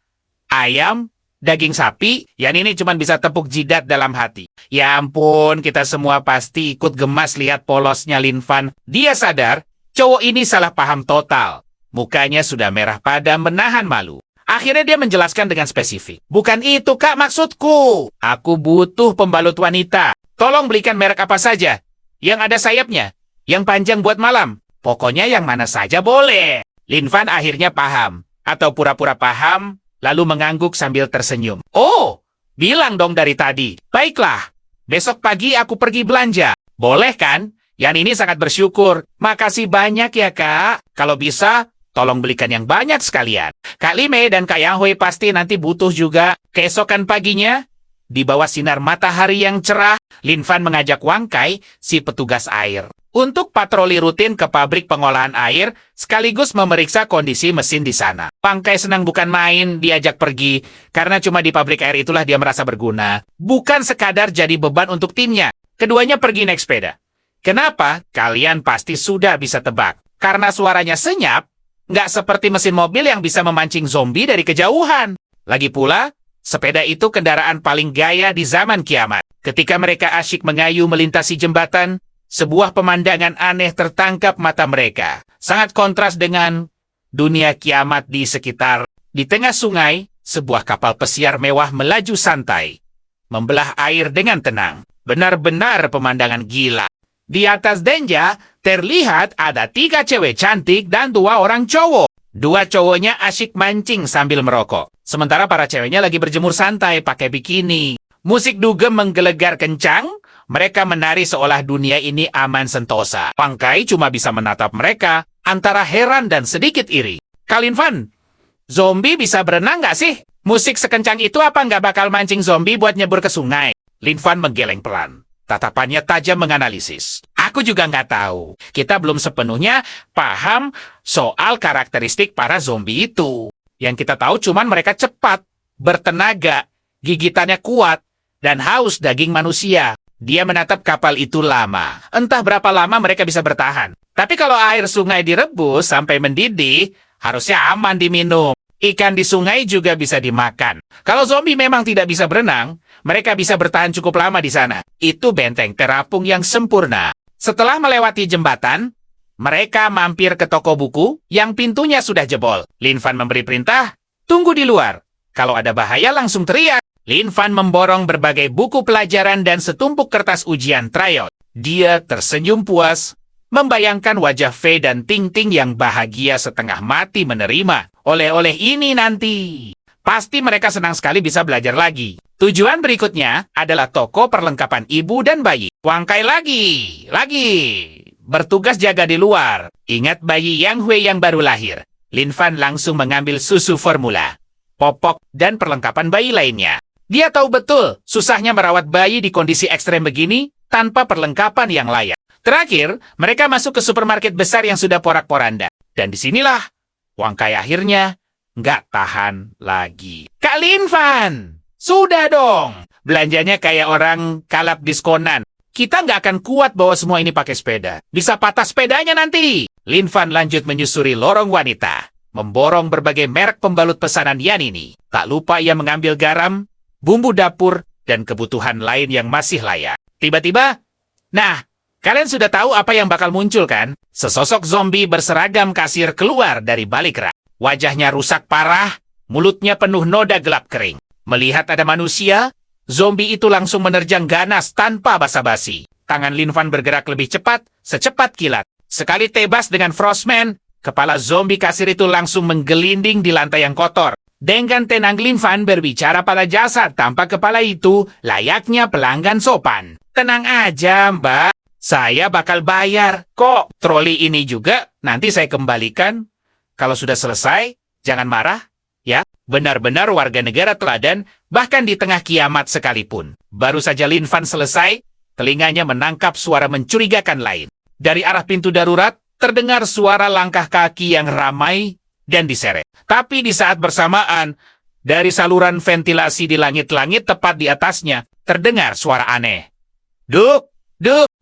Ayam, daging sapi, Yanini cuma bisa tepuk jidat dalam hati. Ya ampun, kita semua pasti ikut gemas lihat polosnya Lin Fan. Dia sadar, cowok ini salah paham total. Mukanya sudah merah padam menahan malu. Akhirnya dia menjelaskan dengan spesifik. Bukan itu kak maksudku. Aku butuh pembalut wanita. Tolong belikan merek apa saja. Yang ada sayapnya. Yang panjang buat malam. Pokoknya yang mana saja boleh. Lin Fan akhirnya paham. Atau pura-pura paham, lalu mengangguk sambil tersenyum. Oh, bilang dong dari tadi. Baiklah, besok pagi aku pergi belanja. Boleh kan? Yanini sangat bersyukur. Makasih banyak ya kak. Kalau bisa, tolong belikan yang banyak sekalian. Kak Lime dan Kak Yang Hui pasti nanti butuh juga. Keesokan paginya, di bawah sinar matahari yang cerah, Lin Fan mengajak Wang Kai, si petugas air. untuk patroli rutin ke pabrik pengolahan air, sekaligus memeriksa kondisi mesin di sana. Wangkai senang bukan main diajak pergi, karena cuma di pabrik air itulah dia merasa berguna. Bukan sekadar jadi beban untuk timnya. Keduanya pergi naik sepeda. Kenapa? Kalian pasti sudah bisa tebak. Karena suaranya senyap, nggak seperti mesin mobil yang bisa memancing zombie dari kejauhan. Lagi pula, sepeda itu kendaraan paling gaya di zaman kiamat. Ketika mereka asyik mengayu melintasi jembatan, sebuah pemandangan aneh tertangkap mata mereka. Sangat kontras dengan dunia kiamat di sekitar. Di tengah sungai, sebuah kapal pesiar mewah melaju santai, membelah air dengan tenang. Benar-benar pemandangan gila. Di atas denja, terlihat ada 3 cewek cantik dan 2 orang cowok. 2 cowoknya asyik mancing sambil merokok. Sementara para ceweknya lagi berjemur santai pakai bikini. Musik dugem menggelegar kencang. Mereka menari seolah dunia ini aman sentosa. Wangkai cuma bisa menatap mereka antara heran dan sedikit iri. Kalin Fan, zombie bisa berenang nggak sih? Musik sekencang itu apa nggak bakal mancing zombie buat nyebur ke sungai? Lin Fan menggeleng pelan. Tatapannya tajam menganalisis. Aku juga nggak tahu. Kita belum sepenuhnya paham soal karakteristik para zombie itu. Yang kita tahu cuman mereka cepat, bertenaga, gigitannya kuat, dan haus daging manusia. Dia menatap kapal itu lama. Entah berapa lama mereka bisa bertahan. Tapi kalau air sungai direbus sampai mendidih, harusnya aman diminum. Ikan di sungai juga bisa dimakan. Kalau zombie memang tidak bisa berenang, mereka bisa bertahan cukup lama di sana. Itu benteng terapung yang sempurna. Setelah melewati jembatan, mereka mampir ke toko buku yang pintunya sudah jebol. Lin Fan memberi perintah, tunggu di luar. Kalau ada bahaya langsung teriak. Lin Fan memborong berbagai buku pelajaran dan setumpuk kertas ujian tryout. Dia tersenyum puas, membayangkan wajah Fei dan Ting Ting yang bahagia setengah mati menerima oleh-oleh ini nanti. Pasti mereka senang sekali bisa belajar lagi. Tujuan berikutnya adalah toko perlengkapan ibu dan bayi. Wangkai lagi. Bertugas jaga di luar. Ingat bayi Yang Hui yang baru lahir. Lin Fan langsung mengambil susu formula, popok, dan perlengkapan bayi lainnya. Dia tahu betul susahnya merawat bayi di kondisi ekstrem begini tanpa perlengkapan yang layak. Terakhir, mereka masuk ke supermarket besar yang sudah porak-poranda. Dan disinilah, Wangkai akhirnya nggak tahan lagi. Kak Lin Fan, sudah dong. Belanjanya kayak orang kalap diskonan. Kita nggak akan kuat bawa semua ini pakai sepeda. Bisa patah sepedanya nanti. Lin Fan lanjut menyusuri lorong wanita, memborong berbagai merek pembalut pesanan Yan ini. Tak lupa ia mengambil garam, bumbu dapur, dan kebutuhan lain yang masih layak. Tiba-tiba, nah, kalian sudah tahu apa yang bakal muncul kan? Sesosok zombie berseragam kasir keluar dari balik rak. Wajahnya rusak parah, mulutnya penuh noda gelap kering. Melihat ada manusia, zombie itu langsung menerjang ganas tanpa basa-basi. Tangan Lin Fan bergerak lebih cepat, secepat kilat. Sekali tebas dengan Frostman, kepala zombie kasir itu langsung menggelinding di lantai yang kotor. Dengan tenang Lin Fan berbicara pada jasad tanpa kepala itu, layaknya pelanggan sopan. Tenang aja, Mbak. Saya bakal bayar. Kok troli ini juga nanti saya kembalikan? Kalau sudah selesai, jangan marah, ya. Benar-benar warga negara teladan, bahkan di tengah kiamat sekalipun. Baru saja Lin Fan selesai, telinganya menangkap suara mencurigakan lain. Dari arah pintu darurat, terdengar suara langkah kaki yang ramai dan diseret. Tapi di saat bersamaan, dari saluran ventilasi di langit-langit tepat di atasnya, terdengar suara aneh. Duk,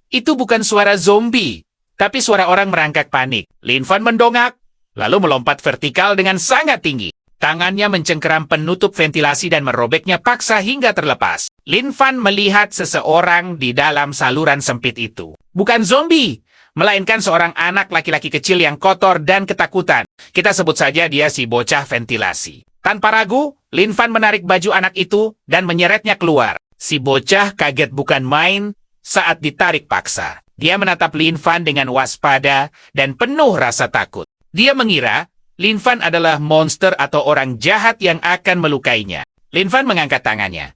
itu bukan suara zombie, tapi suara orang merangkak panik. Lin Fan mendongak, lalu melompat vertikal dengan sangat tinggi. Tangannya mencengkeram penutup ventilasi dan merobeknya paksa hingga terlepas. Lin Fan melihat seseorang di dalam saluran sempit itu. Bukan zombie, melainkan seorang anak laki-laki kecil yang kotor dan ketakutan. Kita sebut saja dia si bocah ventilasi. Tanpa ragu, Lin Fan menarik baju anak itu dan menyeretnya keluar. Si bocah kaget bukan main saat ditarik paksa. Dia menatap Lin Fan dengan waspada dan penuh rasa takut. Dia mengira Lin Fan adalah monster atau orang jahat yang akan melukainya. Lin Fan mengangkat tangannya.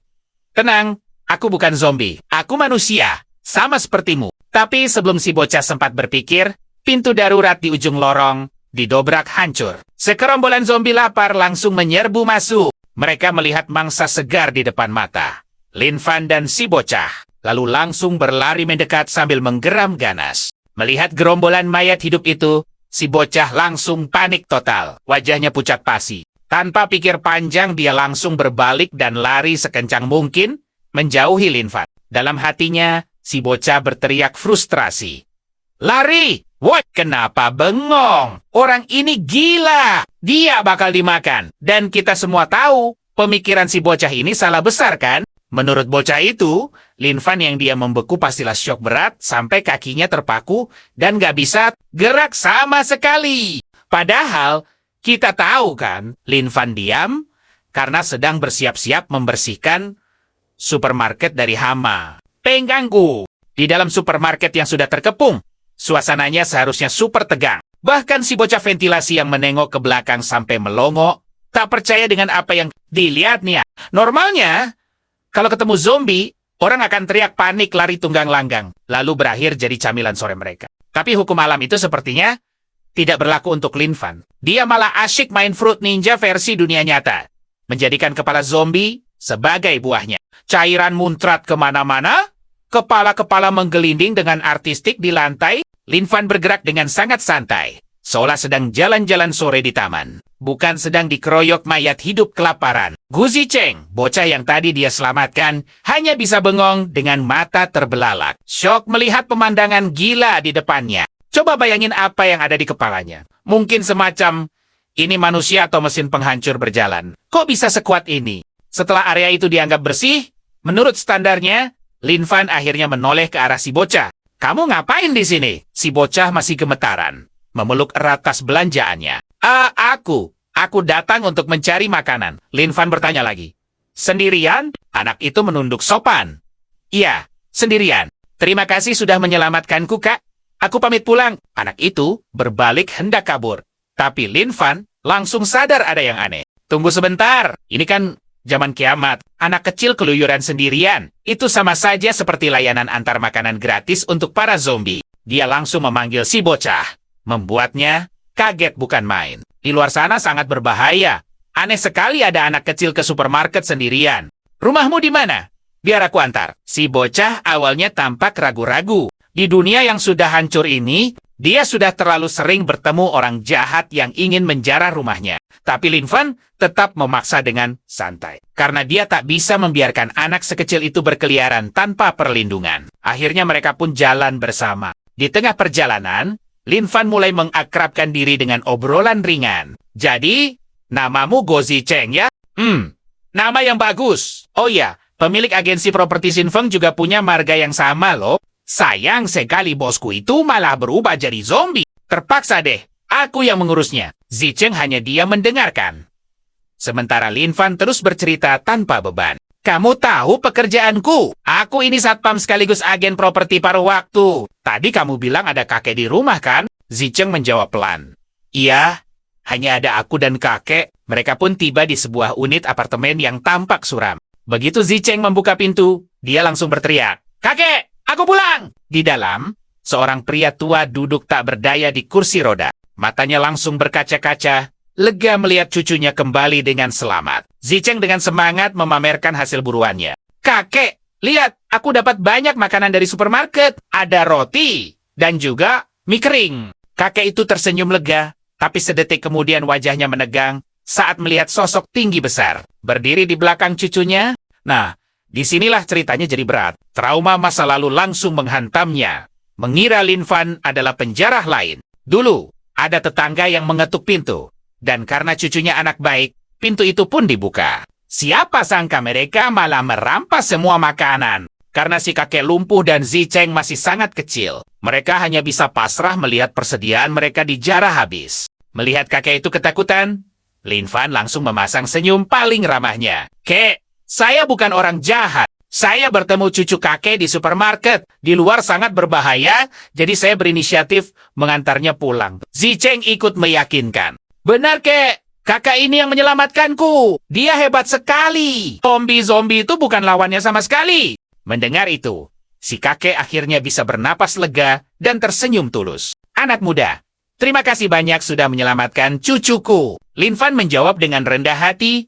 Tenang, aku bukan zombie. Aku manusia, sama sepertimu. Tapi sebelum si bocah sempat berpikir, pintu darurat di ujung lorong didobrak hancur. Sekerombolan zombie lapar langsung menyerbu masuk. Mereka melihat mangsa segar di depan mata, Lin Fan dan si bocah, lalu langsung berlari mendekat sambil menggeram ganas. Melihat gerombolan mayat hidup itu, si bocah langsung panik total. Wajahnya pucat pasi. Tanpa pikir panjang, dia langsung berbalik dan lari sekencang mungkin menjauhi Lin Fan. Dalam hatinya, si bocah berteriak frustrasi. Lari! Woi, kenapa bengong? Orang ini gila! Dia bakal dimakan. Dan kita semua tahu, pemikiran si bocah ini salah besar kan? Menurut bocah itu, Lin Fan yang dia membeku pastilah syok berat sampai kakinya terpaku dan gak bisa gerak sama sekali. Padahal, kita tahu kan, Lin Fan diam karena sedang bersiap-siap membersihkan supermarket dari hama. Pengganggu. Di dalam supermarket yang sudah terkepung, suasananya seharusnya super tegang. Bahkan si bocah ventilasi yang menengok ke belakang sampai melongo, tak percaya dengan apa yang dilihatnya. Normalnya, kalau ketemu zombie, orang akan teriak panik lari tunggang langgang, lalu berakhir jadi camilan sore mereka. Tapi hukum alam itu sepertinya tidak berlaku untuk Lin Fan. Dia malah asyik main Fruit Ninja versi dunia nyata, menjadikan kepala zombie sebagai buahnya. Cairan muncrat kemana-mana, kepala-kepala menggelinding dengan artistik di lantai. Lin Fan bergerak dengan sangat santai, seolah sedang jalan-jalan sore di taman. Bukan sedang dikeroyok mayat hidup kelaparan. Gu Zicheng, bocah yang tadi dia selamatkan, hanya bisa bengong dengan mata terbelalak. Syok melihat pemandangan gila di depannya. Coba bayangin apa yang ada di kepalanya. Mungkin semacam, ini manusia atau mesin penghancur berjalan. Kok bisa sekuat ini? Setelah area itu dianggap bersih, menurut standarnya, Lin Fan akhirnya menoleh ke arah si bocah. Kamu ngapain di sini? Si bocah masih gemetaran, memeluk erat tas belanjaannya. Aku datang untuk mencari makanan. Lin Fan bertanya lagi. Sendirian? Anak itu menunduk sopan. Iya, sendirian. Terima kasih sudah menyelamatkanku, Kak. Aku pamit pulang. Anak itu berbalik hendak kabur. Tapi Lin Fan langsung sadar ada yang aneh. Tunggu sebentar, ini kan zaman kiamat. Anak kecil keluyuran sendirian. Itu sama saja seperti layanan antar makanan gratis untuk para zombie. Dia langsung memanggil si bocah, membuatnya kaget bukan main. Di luar sana sangat berbahaya. Aneh sekali ada anak kecil ke supermarket sendirian. Rumahmu di mana? Biar aku antar. Si bocah awalnya tampak ragu-ragu. Di dunia yang sudah hancur ini, dia sudah terlalu sering bertemu orang jahat yang ingin menjarah rumahnya. Tapi Lin Fan tetap memaksa dengan santai. Karena dia tak bisa membiarkan anak sekecil itu berkeliaran tanpa perlindungan. Akhirnya mereka pun jalan bersama. Di tengah perjalanan, Lin Fan mulai mengakrabkan diri dengan obrolan ringan. Jadi, namamu Gu Zicheng ya? Nama yang bagus. Oh iya, pemilik agensi properti Sinfeng juga punya marga yang sama loh. Sayang sekali bosku itu malah berubah jadi zombie. Terpaksa deh, aku yang mengurusnya. Zicheng hanya diam mendengarkan. Sementara Lin Fan terus bercerita tanpa beban. Kamu tahu pekerjaanku? Aku ini satpam sekaligus agen properti paruh waktu. Tadi kamu bilang ada kakek di rumah kan? Zicheng menjawab pelan. Iya, hanya ada aku dan kakek. Mereka pun tiba di sebuah unit apartemen yang tampak suram. Begitu Zicheng membuka pintu, dia langsung berteriak. Kakek, aku pulang! Di dalam, seorang pria tua duduk tak berdaya di kursi roda. Matanya langsung berkaca-kaca, lega melihat cucunya kembali dengan selamat. Zicheng dengan semangat memamerkan hasil buruannya. Kakek, lihat, aku dapat banyak makanan dari supermarket. Ada roti, dan juga mie kering. Kakek itu tersenyum lega, tapi sedetik kemudian wajahnya menegang saat melihat sosok tinggi besar berdiri di belakang cucunya. Nah, disinilah ceritanya jadi berat. Trauma masa lalu langsung menghantamnya. Mengira Lin Fan adalah penjarah lain. Dulu, ada tetangga yang mengetuk pintu. Dan karena cucunya anak baik, pintu itu pun dibuka. Siapa sangka mereka malah merampas semua makanan. Karena si kakek lumpuh dan Zicheng masih sangat kecil. Mereka hanya bisa pasrah melihat persediaan mereka dijarah habis. Melihat kakek itu ketakutan, Lin Fan langsung memasang senyum paling ramahnya. Kek, saya bukan orang jahat. Saya bertemu cucu kakek di supermarket. Di luar sangat berbahaya, jadi saya berinisiatif mengantarnya pulang. Zicheng ikut meyakinkan. Benar, Kek. Kakak ini yang menyelamatkanku. Dia hebat sekali. Zombie-zombie itu bukan lawannya sama sekali. Mendengar itu, si kakek akhirnya bisa bernapas lega dan tersenyum tulus. Anak muda, terima kasih banyak sudah menyelamatkan cucuku. Lin Fan menjawab dengan rendah hati.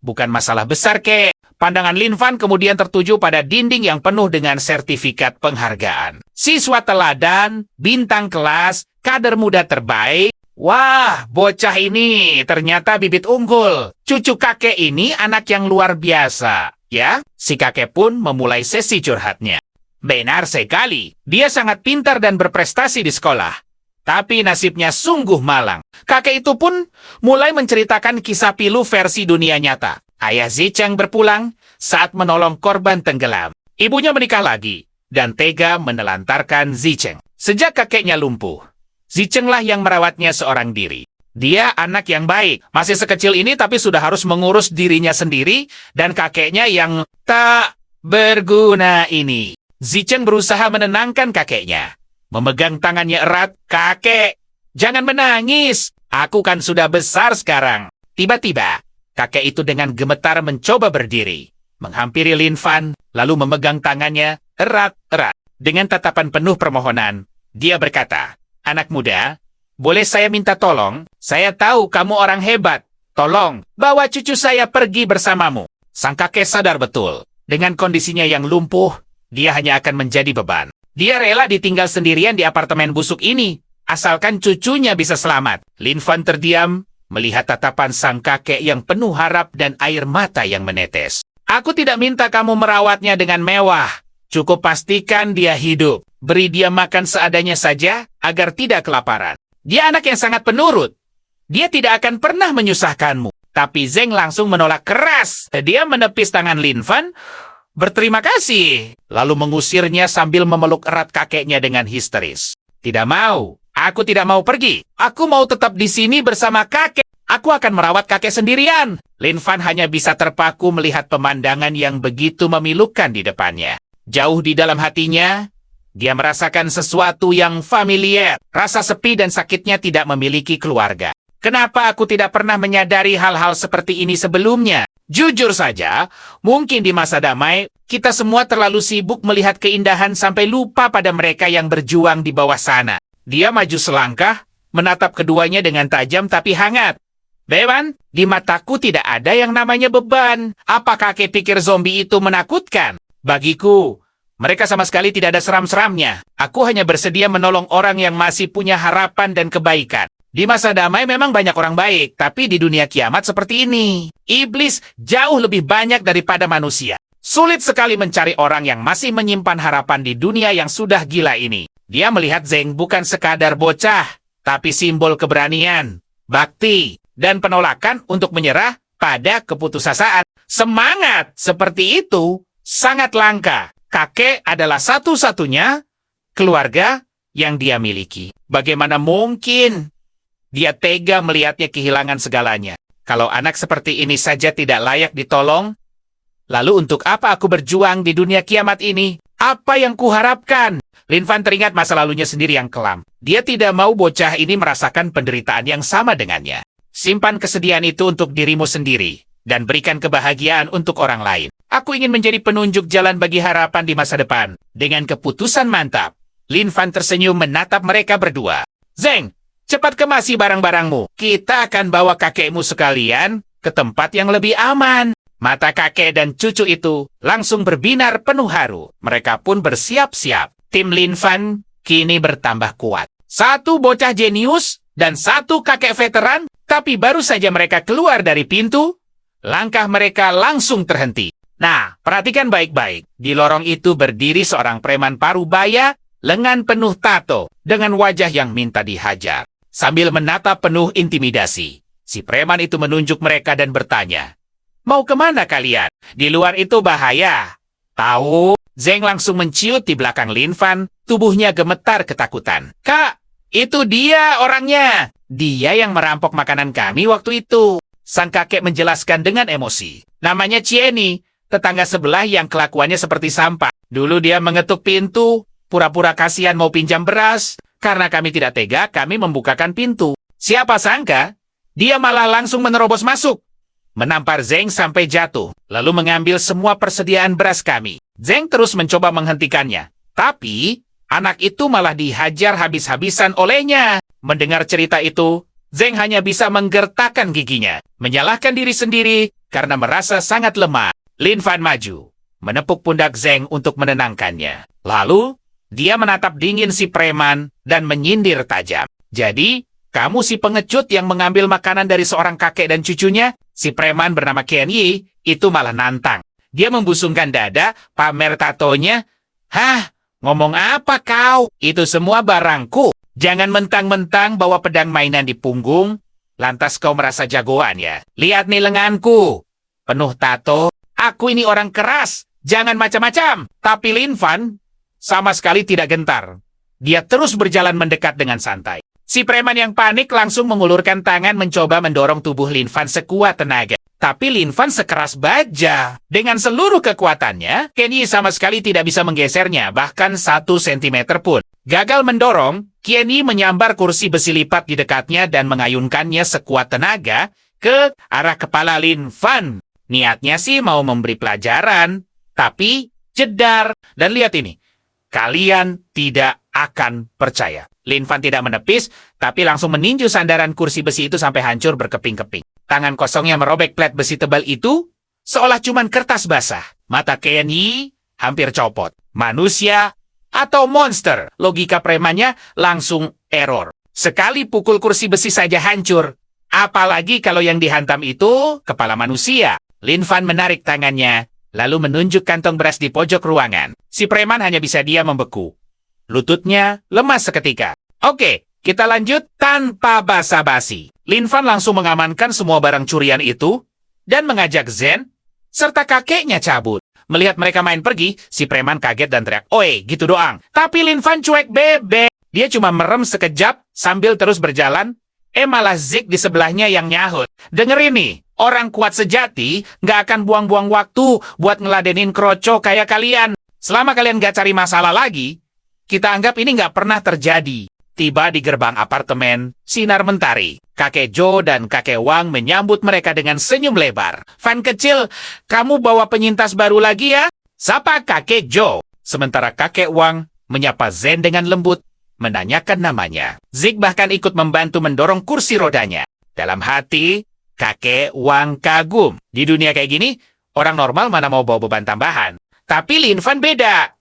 Bukan masalah besar, kek. Pandangan Lin Fan kemudian tertuju pada dinding yang penuh dengan sertifikat penghargaan. Siswa teladan, bintang kelas, kader muda terbaik. Wah, bocah ini ternyata bibit unggul. Cucu kakek ini anak yang luar biasa. Ya, si kakek pun memulai sesi curhatnya. Benar sekali, dia sangat pintar dan berprestasi di sekolah. Tapi nasibnya sungguh malang. Kakek itu pun mulai menceritakan kisah pilu versi dunia nyata. Ayah Zicheng berpulang saat menolong korban tenggelam. Ibunya menikah lagi dan tega menelantarkan Zicheng. Sejak kakeknya lumpuh, Zichenglah yang merawatnya seorang diri. Dia anak yang baik, masih sekecil ini tapi sudah harus mengurus dirinya sendiri dan kakeknya yang tak berguna ini. Zicheng berusaha menenangkan kakeknya. Memegang tangannya erat, "Kakek, jangan menangis. Aku kan sudah besar sekarang." Tiba-tiba, kakek itu dengan gemetar mencoba berdiri, menghampiri Lin Fan, lalu memegang tangannya erat-erat. Dengan tatapan penuh permohonan, dia berkata, "Anak muda, boleh saya minta tolong? Saya tahu kamu orang hebat. Tolong, bawa cucu saya pergi bersamamu." Sang kakek sadar betul, dengan kondisinya yang lumpuh, dia hanya akan menjadi beban. Dia rela ditinggal sendirian di apartemen busuk ini, asalkan cucunya bisa selamat. Lin Fan terdiam, melihat tatapan sang kakek yang penuh harap dan air mata yang menetes. "Aku tidak minta kamu merawatnya dengan mewah. Cukup pastikan dia hidup. Beri dia makan seadanya saja, agar tidak kelaparan. Dia anak yang sangat penurut. Dia tidak akan pernah menyusahkanmu." Tapi Zeng langsung menolak keras. Dia menepis tangan Lin Fan, "Berterima kasih," lalu mengusirnya sambil memeluk erat kakeknya dengan histeris. "Tidak mau. Aku tidak mau pergi. Aku mau tetap di sini bersama kakek. Aku akan merawat kakek sendirian." Lin Fan hanya bisa terpaku melihat pemandangan yang begitu memilukan di depannya. Jauh di dalam hatinya, dia merasakan sesuatu yang familiar. Rasa sepi dan sakitnya tidak memiliki keluarga. Kenapa aku tidak pernah menyadari hal-hal seperti ini sebelumnya? Jujur saja, mungkin di masa damai, kita semua terlalu sibuk melihat keindahan sampai lupa pada mereka yang berjuang di bawah sana. Dia maju selangkah, menatap keduanya dengan tajam tapi hangat. "Beban, di mataku tidak ada yang namanya beban. Apa kakek pikir zombie itu menakutkan? Bagiku, mereka sama sekali tidak ada seram-seramnya. Aku hanya bersedia menolong orang yang masih punya harapan dan kebaikan. Di masa damai memang banyak orang baik, tapi di dunia kiamat seperti ini, iblis jauh lebih banyak daripada manusia. Sulit sekali mencari orang yang masih menyimpan harapan di dunia yang sudah gila ini." Dia melihat Zeng bukan sekadar bocah, tapi simbol keberanian, bakti, dan penolakan untuk menyerah pada keputusasaan. Semangat seperti itu sangat langka. Kakek adalah satu-satunya keluarga yang dia miliki. Bagaimana mungkin dia tega melihatnya kehilangan segalanya? Kalau anak seperti ini saja tidak layak ditolong, lalu untuk apa aku berjuang di dunia kiamat ini? Apa yang kuharapkan? Lin Fan teringat masa lalunya sendiri yang kelam. Dia tidak mau bocah ini merasakan penderitaan yang sama dengannya. Simpan kesedihan itu untuk dirimu sendiri, dan berikan kebahagiaan untuk orang lain. Aku ingin menjadi penunjuk jalan bagi harapan di masa depan. Dengan keputusan mantap, Lin Fan tersenyum menatap mereka berdua. "Zeng, cepat kemasi barang-barangmu. Kita akan bawa kakekmu sekalian ke tempat yang lebih aman." Mata kakek dan cucu itu langsung berbinar penuh haru. Mereka pun bersiap-siap. Tim Lin Fan kini bertambah kuat. Satu bocah jenius dan satu kakek veteran, tapi baru saja mereka keluar dari pintu, langkah mereka langsung terhenti. Nah, perhatikan baik-baik. Di lorong itu berdiri seorang preman parubaya, lengan penuh tato, dengan wajah yang minta dihajar. Sambil menatap penuh intimidasi, si preman itu menunjuk mereka dan bertanya, "Mau kemana kalian? Di luar itu bahaya." "Tahu?" Zeng langsung menciut di belakang Lin Fan, tubuhnya gemetar ketakutan. "Kak, itu dia orangnya. Dia yang merampok makanan kami waktu itu." Sang kakek menjelaskan dengan emosi. "Namanya Cieni, tetangga sebelah yang kelakuannya seperti sampah. Dulu dia mengetuk pintu, pura-pura kasihan mau pinjam beras. Karena kami tidak tega, kami membukakan pintu. Siapa sangka, dia malah langsung menerobos masuk, menampar Zeng sampai jatuh, lalu mengambil semua persediaan beras kami. Zeng terus mencoba menghentikannya, tapi anak itu malah dihajar habis-habisan olehnya." Mendengar cerita itu, Zeng hanya bisa menggertakkan giginya, menyalahkan diri sendiri karena merasa sangat lemah. Lin Fan maju, menepuk pundak Zeng untuk menenangkannya. Lalu, dia menatap dingin si preman dan menyindir tajam. Jadi, kamu si pengecut yang mengambil makanan dari seorang kakek dan cucunya? Si preman bernama Ken Yi itu malah nantang. Dia membusungkan dada, pamer tatonya. Hah? Ngomong apa kau? Itu semua barangku. Jangan mentang-mentang bawa pedang mainan di punggung, lantas kau merasa jagoan ya. Lihat nih lenganku, penuh tato. Aku ini orang keras, jangan macam-macam. Tapi Lin Fan sama sekali tidak gentar. Dia terus berjalan mendekat dengan santai. Si preman yang panik langsung mengulurkan tangan mencoba mendorong tubuh Lin Fan sekuat tenaga. Tapi Lin Fan sekeras baja. Dengan seluruh kekuatannya, Ken Yi sama sekali tidak bisa menggesernya, bahkan 1 sentimeter pun. Gagal mendorong, Ken Yi menyambar kursi besi lipat di dekatnya dan mengayunkannya sekuat tenaga ke arah kepala Lin Fan. Niatnya sih mau memberi pelajaran, tapi jedar. Dan lihat ini, kalian tidak akan percaya. Lin Fan tidak menepis, tapi langsung meninju sandaran kursi besi itu sampai hancur berkeping-keping. Tangan kosongnya merobek plat besi tebal itu, seolah cuman kertas basah. Mata Ken Yi hampir copot. Manusia atau monster? Logika premannya langsung error. Sekali pukul kursi besi saja hancur. Apalagi kalau yang dihantam itu kepala manusia. Lin Fan menarik tangannya, lalu menunjuk kantong beras di pojok ruangan. Si preman hanya bisa diam membeku. Lututnya lemas seketika. Oke, kita lanjut tanpa basa-basi. Lin Fan langsung mengamankan semua barang curian itu dan mengajak Zen serta kakeknya cabut. Melihat mereka main pergi, si preman kaget dan teriak, "Oi, gitu doang." Tapi Lin Fan cuek bebek. Dia cuma merem sekejap sambil terus berjalan. Malah Zik di sebelahnya yang nyahut. Dengerin nih, orang kuat sejati nggak akan buang-buang waktu buat ngeladenin kroco kayak kalian. Selama kalian nggak cari masalah lagi, kita anggap ini nggak pernah terjadi. Tiba di gerbang apartemen, sinar mentari. Kakek Joe dan kakek Wang menyambut mereka dengan senyum lebar. "Fan kecil, kamu bawa penyintas baru lagi ya?" Sapa kakek Joe. Sementara kakek Wang menyapa Zen dengan lembut, menanyakan namanya. Zik bahkan ikut membantu mendorong kursi rodanya. Dalam hati, kakek Wang kagum. Di dunia kayak gini, orang normal mana mau bawa beban tambahan. Tapi Lin Fan beda.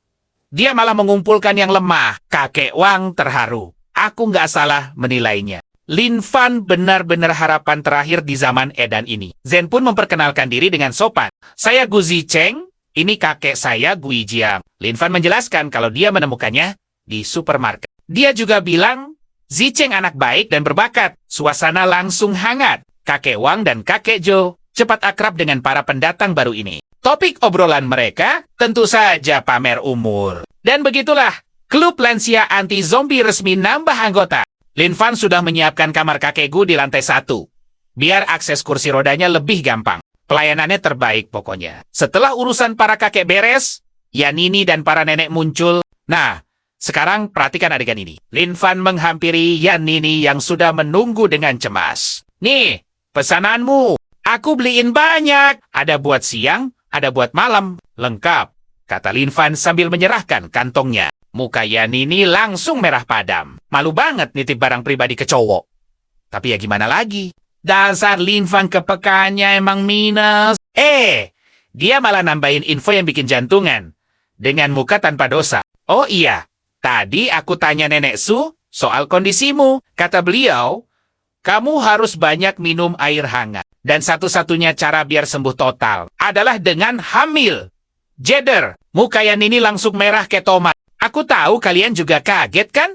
Dia malah mengumpulkan yang lemah. Kakek Wang terharu. Aku nggak salah menilainya. Lin Fan benar-benar harapan terakhir di zaman edan ini. Zen pun memperkenalkan diri dengan sopan. "Saya Gu Zicheng, ini kakek saya Gui Jiang." Lin Fan menjelaskan kalau dia menemukannya di supermarket. Dia juga bilang, Zicheng anak baik dan berbakat. Suasana langsung hangat. Kakek Wang dan kakek Joe cepat akrab dengan para pendatang baru ini. Topik obrolan mereka tentu saja pamer umur. Dan begitulah, klub lansia anti-zombie resmi nambah anggota. Lin Fan sudah menyiapkan kamar kakek Gu di lantai 1. Biar akses kursi rodanya lebih gampang. Pelayanannya terbaik pokoknya. Setelah urusan para kakek beres, Yanini dan para nenek muncul. Nah, sekarang perhatikan adegan ini. Lin Fan menghampiri Yanini yang sudah menunggu dengan cemas. "Nih, pesananmu. Aku beliin banyak. Ada buat siang, ada buat malam. Lengkap," kata Lin Fan sambil menyerahkan kantongnya. Muka Yanini langsung merah padam. Malu banget nitip barang pribadi ke cowok. Tapi ya gimana lagi? Dasar Lin Fan kepekaannya emang minus. Dia malah nambahin info yang bikin jantungan. Dengan muka tanpa dosa. "Oh iya, tadi aku tanya Nenek Su soal kondisimu. Kata beliau, kamu harus banyak minum air hangat. Dan satu-satunya cara biar sembuh total adalah dengan hamil." Jeder, muka Yanini langsung merah kayak tomat. "Aku tahu kalian juga kaget kan?"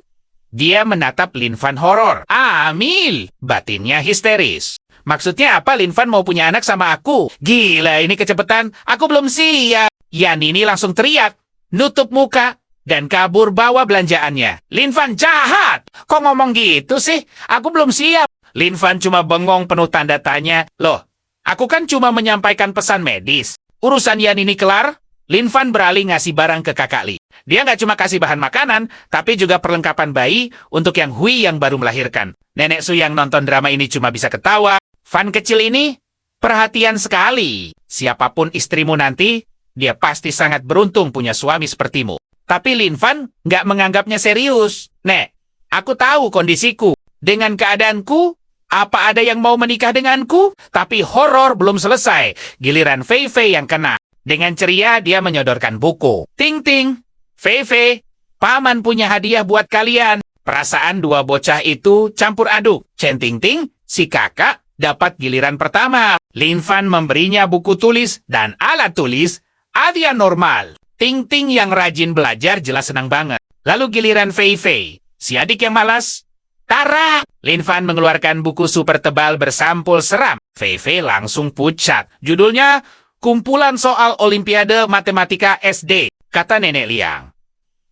Dia menatap Lin Fan horor. "Hamil!" Batinnya histeris. "Maksudnya apa Lin Fan mau punya anak sama aku? Gila ini kecepetan, aku belum siap." Yanini langsung teriak, nutup muka, dan kabur bawa belanjaannya. "Lin Fan jahat! Kok ngomong gitu sih? Aku belum siap." Lin Fan cuma bengong penuh tanda tanya. "Loh, aku kan cuma menyampaikan pesan medis. Urusan Yanini kelar, Lin Fan beralih ngasih barang ke kakak Li. Dia nggak cuma kasih bahan makanan, tapi juga perlengkapan bayi untuk yang Hui yang baru melahirkan. Nenek Su yang nonton drama ini cuma bisa ketawa. Fan kecil ini perhatian sekali. Siapapun istrimu nanti, dia pasti sangat beruntung punya suami sepertimu." Tapi Lin Fan nggak menganggapnya serius. "Nek, aku tahu kondisiku. Dengan keadaanku, Apa ada yang mau menikah denganku? Tapi horor belum selesai. Giliran Fei Fei yang kena. Dengan ceria dia menyodorkan buku. Ting ting. Fei Fei, paman punya hadiah buat kalian. Perasaan dua bocah itu campur aduk. Chen Ting Ting, si kakak, dapat giliran pertama. Lin Fan memberinya buku tulis dan alat tulis Adia normal. Ting Ting yang rajin belajar jelas senang banget. Lalu giliran Fei Fei, si adik yang malas. Tara! Lin Fan mengeluarkan buku super tebal bersampul seram. Fei Fei langsung pucat. Judulnya, Kumpulan Soal Olimpiade Matematika SD, kata Nenek Liang.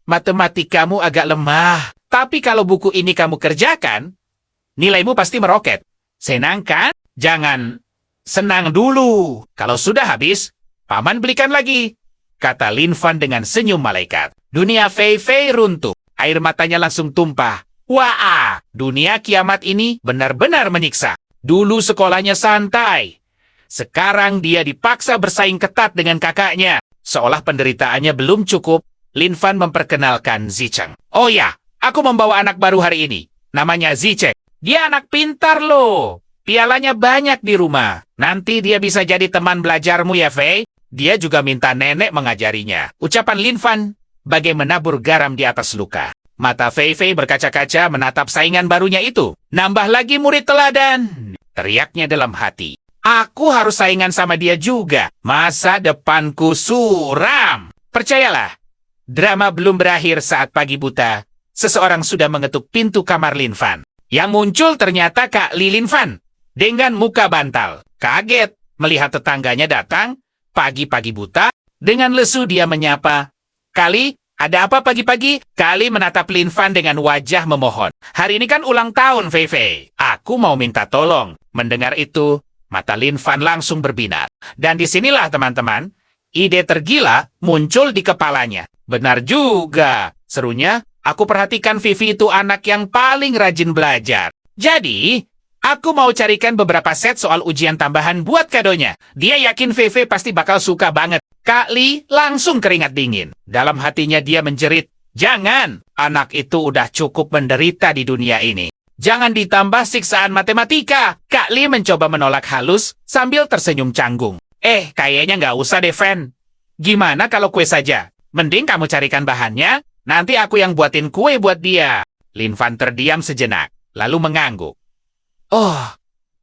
Matematikamu agak lemah. Tapi kalau buku ini kamu kerjakan, nilaimu pasti meroket. Senang kan? Jangan senang dulu. Kalau sudah habis, paman belikan lagi, kata Lin Fan dengan senyum malaikat. Dunia Fei Fei runtuh. Air matanya langsung tumpah. Wah, dunia kiamat ini benar-benar menyiksa. Dulu sekolahnya santai. Sekarang dia dipaksa bersaing ketat dengan kakaknya. Seolah penderitaannya belum cukup, Lin Fan memperkenalkan Zicheng. Oh ya, aku membawa anak baru hari ini. Namanya Zicheng. Dia anak pintar loh. Pialanya banyak di rumah. Nanti dia bisa jadi teman belajarmu ya, Fei. Dia juga minta nenek mengajarinya. Ucapan Lin Fan bagai menabur garam di atas luka. Mata Fei Fei berkaca-kaca menatap saingan barunya itu. Nambah lagi murid teladan. Teriaknya dalam hati. Aku harus saingan sama dia juga. Masa depanku suram. Percayalah, drama belum berakhir saat pagi buta. Seseorang sudah mengetuk pintu kamar Lin Fan. Yang muncul ternyata Kak Li Lin Fan. Dengan muka bantal. Kaget melihat tetangganya datang. Pagi-pagi buta. Dengan lesu dia menyapa. Kali, ada apa pagi-pagi? Kali menatap Lin Fan dengan wajah memohon. Hari ini kan ulang tahun, Fei Fei. Aku mau minta tolong. Mendengar itu, mata Lin Fan langsung berbinar. Dan disinilah teman-teman, ide tergila muncul di kepalanya. Benar juga, serunya. Aku perhatikan Vivi itu anak yang paling rajin belajar. Jadi, aku mau carikan beberapa set soal ujian tambahan buat kadonya. Dia yakin Vivi pasti bakal suka banget. Kak Li langsung keringat dingin. Dalam hatinya dia menjerit, jangan, anak itu udah cukup menderita di dunia ini. Jangan ditambah siksaan matematika. Kak Li mencoba menolak halus sambil tersenyum canggung. Kayaknya nggak usah deh, Fan. Gimana kalau kue saja? Mending kamu carikan bahannya, nanti aku yang buatin kue buat dia. Lin Fan terdiam sejenak, lalu mengangguk. Oh,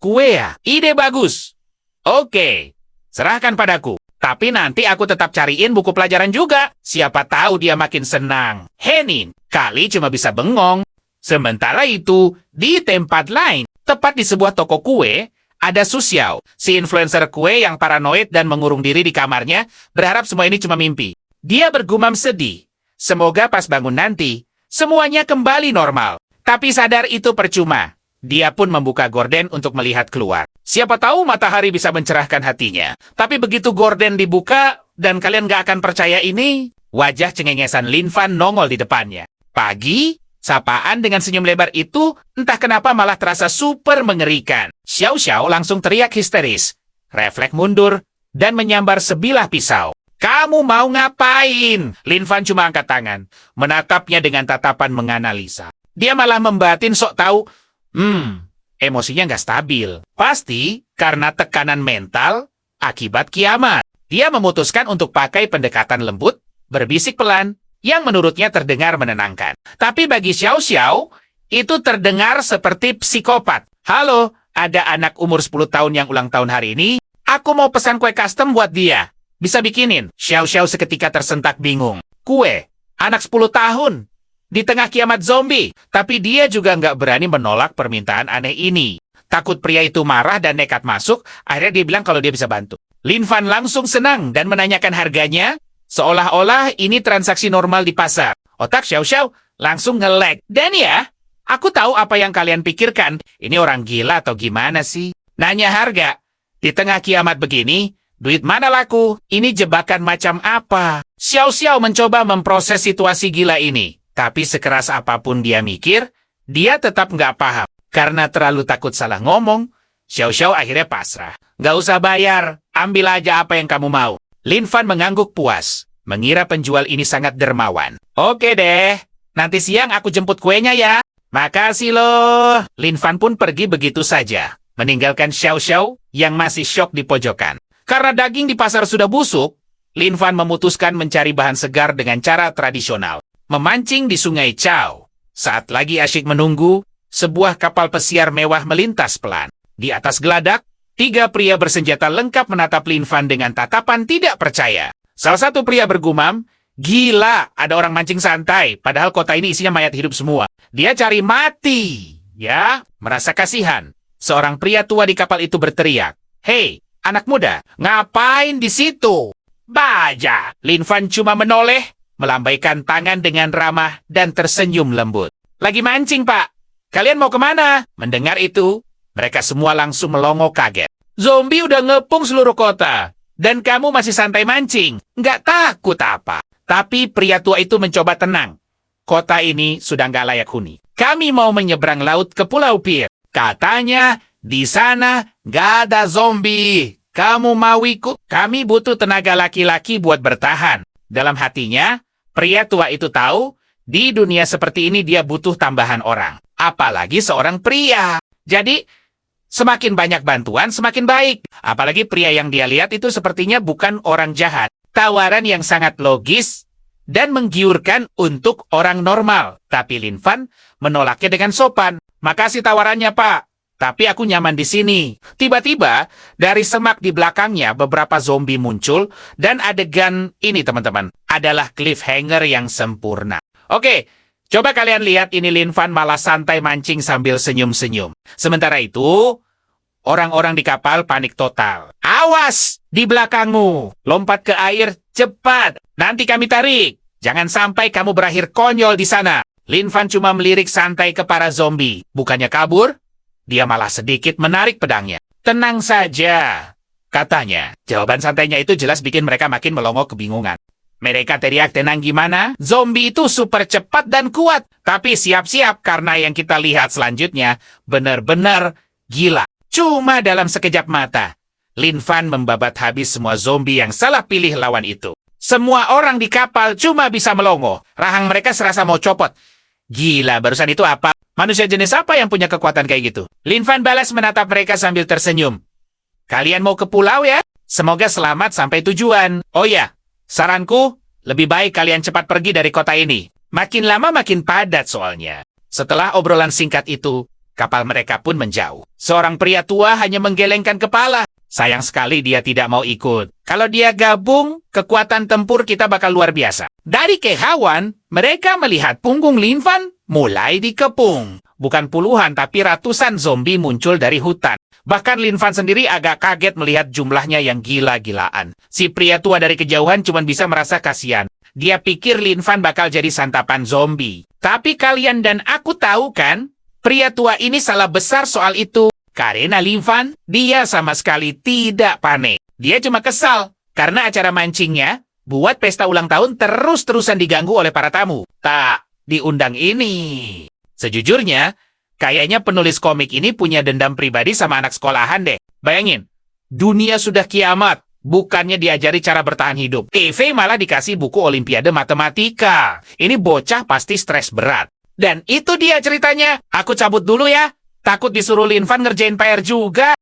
kue ya? Ide bagus. Oke, serahkan padaku. Tapi nanti aku tetap cariin buku pelajaran juga. Siapa tahu dia makin senang. Henin, Kali cuma bisa bengong. Sementara itu, di tempat lain, tepat di sebuah toko kue, ada Su Xiao, si influencer kue yang paranoid dan mengurung diri di kamarnya, berharap semua ini cuma mimpi. Dia bergumam sedih. Semoga pas bangun nanti, semuanya kembali normal. Tapi sadar itu percuma. Dia pun membuka gorden untuk melihat keluar. Siapa tahu matahari bisa mencerahkan hatinya. Tapi begitu gorden dibuka, dan kalian gak akan percaya ini, wajah cengengesan Lin Fan nongol di depannya. Pagi, sapaan dengan senyum lebar itu, entah kenapa malah terasa super mengerikan. Xiao Xiao langsung teriak histeris. Refleks mundur, dan menyambar sebilah pisau. Kamu mau ngapain? Lin Fan cuma angkat tangan, menatapnya dengan tatapan menganalisa. Dia malah membatin sok tahu, emosinya nggak stabil. Pasti karena tekanan mental akibat kiamat. Dia memutuskan untuk pakai pendekatan lembut, berbisik pelan, yang menurutnya terdengar menenangkan. Tapi bagi Xiao Xiao, itu terdengar seperti psikopat. Halo, ada anak umur 10 tahun yang ulang tahun hari ini. Aku mau pesan kue custom buat dia. Bisa bikinin? Xiao Xiao seketika tersentak bingung. Kue? Anak 10 tahun? Di tengah kiamat zombie, tapi dia juga nggak berani menolak permintaan aneh ini. Takut pria itu marah dan nekat masuk, akhirnya dia bilang kalau dia bisa bantu. Lin Fan langsung senang dan menanyakan harganya, seolah-olah ini transaksi normal di pasar. Otak Xiao Xiao langsung nge-lag. Dan ya, aku tahu apa yang kalian pikirkan, ini orang gila atau gimana sih? Nanya harga, di tengah kiamat begini, duit mana laku? Ini jebakan macam apa? Xiao Xiao mencoba memproses situasi gila ini. Tapi sekeras apapun dia mikir, dia tetap nggak paham. Karena terlalu takut salah ngomong, Xiao Xiao akhirnya pasrah. Nggak usah bayar, ambil aja apa yang kamu mau. Lin Fan mengangguk puas, mengira penjual ini sangat dermawan. Oke deh, nanti siang aku jemput kuenya ya. Makasih loh. Lin Fan pun pergi begitu saja, meninggalkan Xiao Xiao yang masih syok di pojokan. Karena daging di pasar sudah busuk, Lin Fan memutuskan mencari bahan segar dengan cara tradisional, memancing di Sungai Chao. Saat lagi asyik menunggu, sebuah kapal pesiar mewah melintas pelan. Di atas geladak, 3 pria bersenjata lengkap menatap Lin Fan dengan tatapan tidak percaya. Salah satu pria bergumam, "Gila, ada orang mancing santai, padahal kota ini isinya mayat hidup semua. Dia cari mati." Ya, merasa kasihan. Seorang pria tua di kapal itu berteriak, "Hei, anak muda, ngapain di situ?" "Baja." Lin Fan cuma menoleh, melambaikan tangan dengan ramah dan tersenyum lembut. "Lagi mancing, Pak. Kalian mau kemana?" Mendengar itu, mereka semua langsung melongo kaget. "Zombie udah ngepung seluruh kota, dan kamu masih santai mancing. Nggak takut apa?" Tapi pria tua itu mencoba tenang. "Kota ini sudah nggak layak huni. Kami mau menyeberang laut ke Pulau Pir. Katanya, di sana nggak ada zombie. Kamu mau ikut? Kami butuh tenaga laki-laki buat bertahan." Dalam hatinya, pria tua itu tahu, di dunia seperti ini dia butuh tambahan orang. Apalagi seorang pria. Jadi, semakin banyak bantuan, semakin baik. Apalagi pria yang dia lihat itu sepertinya bukan orang jahat. Tawaran yang sangat logis dan menggiurkan untuk orang normal. Tapi Lin Fan menolaknya dengan sopan. "Makasih tawarannya, Pak. Tapi aku nyaman di sini." Tiba-tiba, dari semak di belakangnya beberapa zombie muncul, dan adegan ini, teman-teman, adalah cliffhanger yang sempurna. Oke, coba kalian lihat ini Lin Fan malah santai mancing sambil senyum-senyum. Sementara itu, orang-orang di kapal panik total. "Awas! Di belakangmu! Lompat ke air, cepat! Nanti kami tarik! Jangan sampai kamu berakhir konyol di sana!" Lin Fan cuma melirik santai ke para zombie. Bukannya kabur, dia malah sedikit menarik pedangnya. "Tenang saja," katanya. Jawaban santainya itu jelas bikin mereka makin melongo kebingungan. Mereka teriak, "Tenang gimana? Zombie itu super cepat dan kuat." Tapi siap-siap karena yang kita lihat selanjutnya benar-benar gila. Cuma dalam sekejap mata, Lin Fan membabat habis semua zombie yang salah pilih lawan itu. Semua orang di kapal cuma bisa melongo. Rahang mereka serasa mau copot. Gila, barusan itu apa? Manusia jenis apa yang punya kekuatan kayak gitu? Lin Fan balas menatap mereka sambil tersenyum. "Kalian mau ke pulau ya? Semoga selamat sampai tujuan. Oh ya, saranku, lebih baik kalian cepat pergi dari kota ini. Makin lama makin padat soalnya." Setelah obrolan singkat itu, kapal mereka pun menjauh. Seorang pria tua hanya menggelengkan kepala. Sayang sekali dia tidak mau ikut. Kalau dia gabung, kekuatan tempur kita bakal luar biasa. Dari kehauan, mereka melihat punggung Lin Fan mulai dikepung. Bukan puluhan, tapi ratusan zombie muncul dari hutan. Bahkan Lin Fan sendiri agak kaget melihat jumlahnya yang gila-gilaan. Si pria tua dari kejauhan cuma bisa merasa kasihan. Dia pikir Lin Fan bakal jadi santapan zombie. Tapi kalian dan aku tahu kan, pria tua ini salah besar soal itu. Karena Lin Fan, dia sama sekali tidak panik. Dia cuma kesal karena acara mancingnya buat pesta ulang tahun terus-terusan diganggu oleh para tamu. Tak diundang ini. Sejujurnya, kayaknya penulis komik ini punya dendam pribadi sama anak sekolahan deh. Bayangin, dunia sudah kiamat, bukannya diajari cara bertahan hidup. TV malah dikasih buku Olimpiade Matematika. Ini bocah pasti stres berat. Dan itu dia ceritanya. Aku cabut dulu ya. Takut disuruh Lin Fan ngerjain PR juga.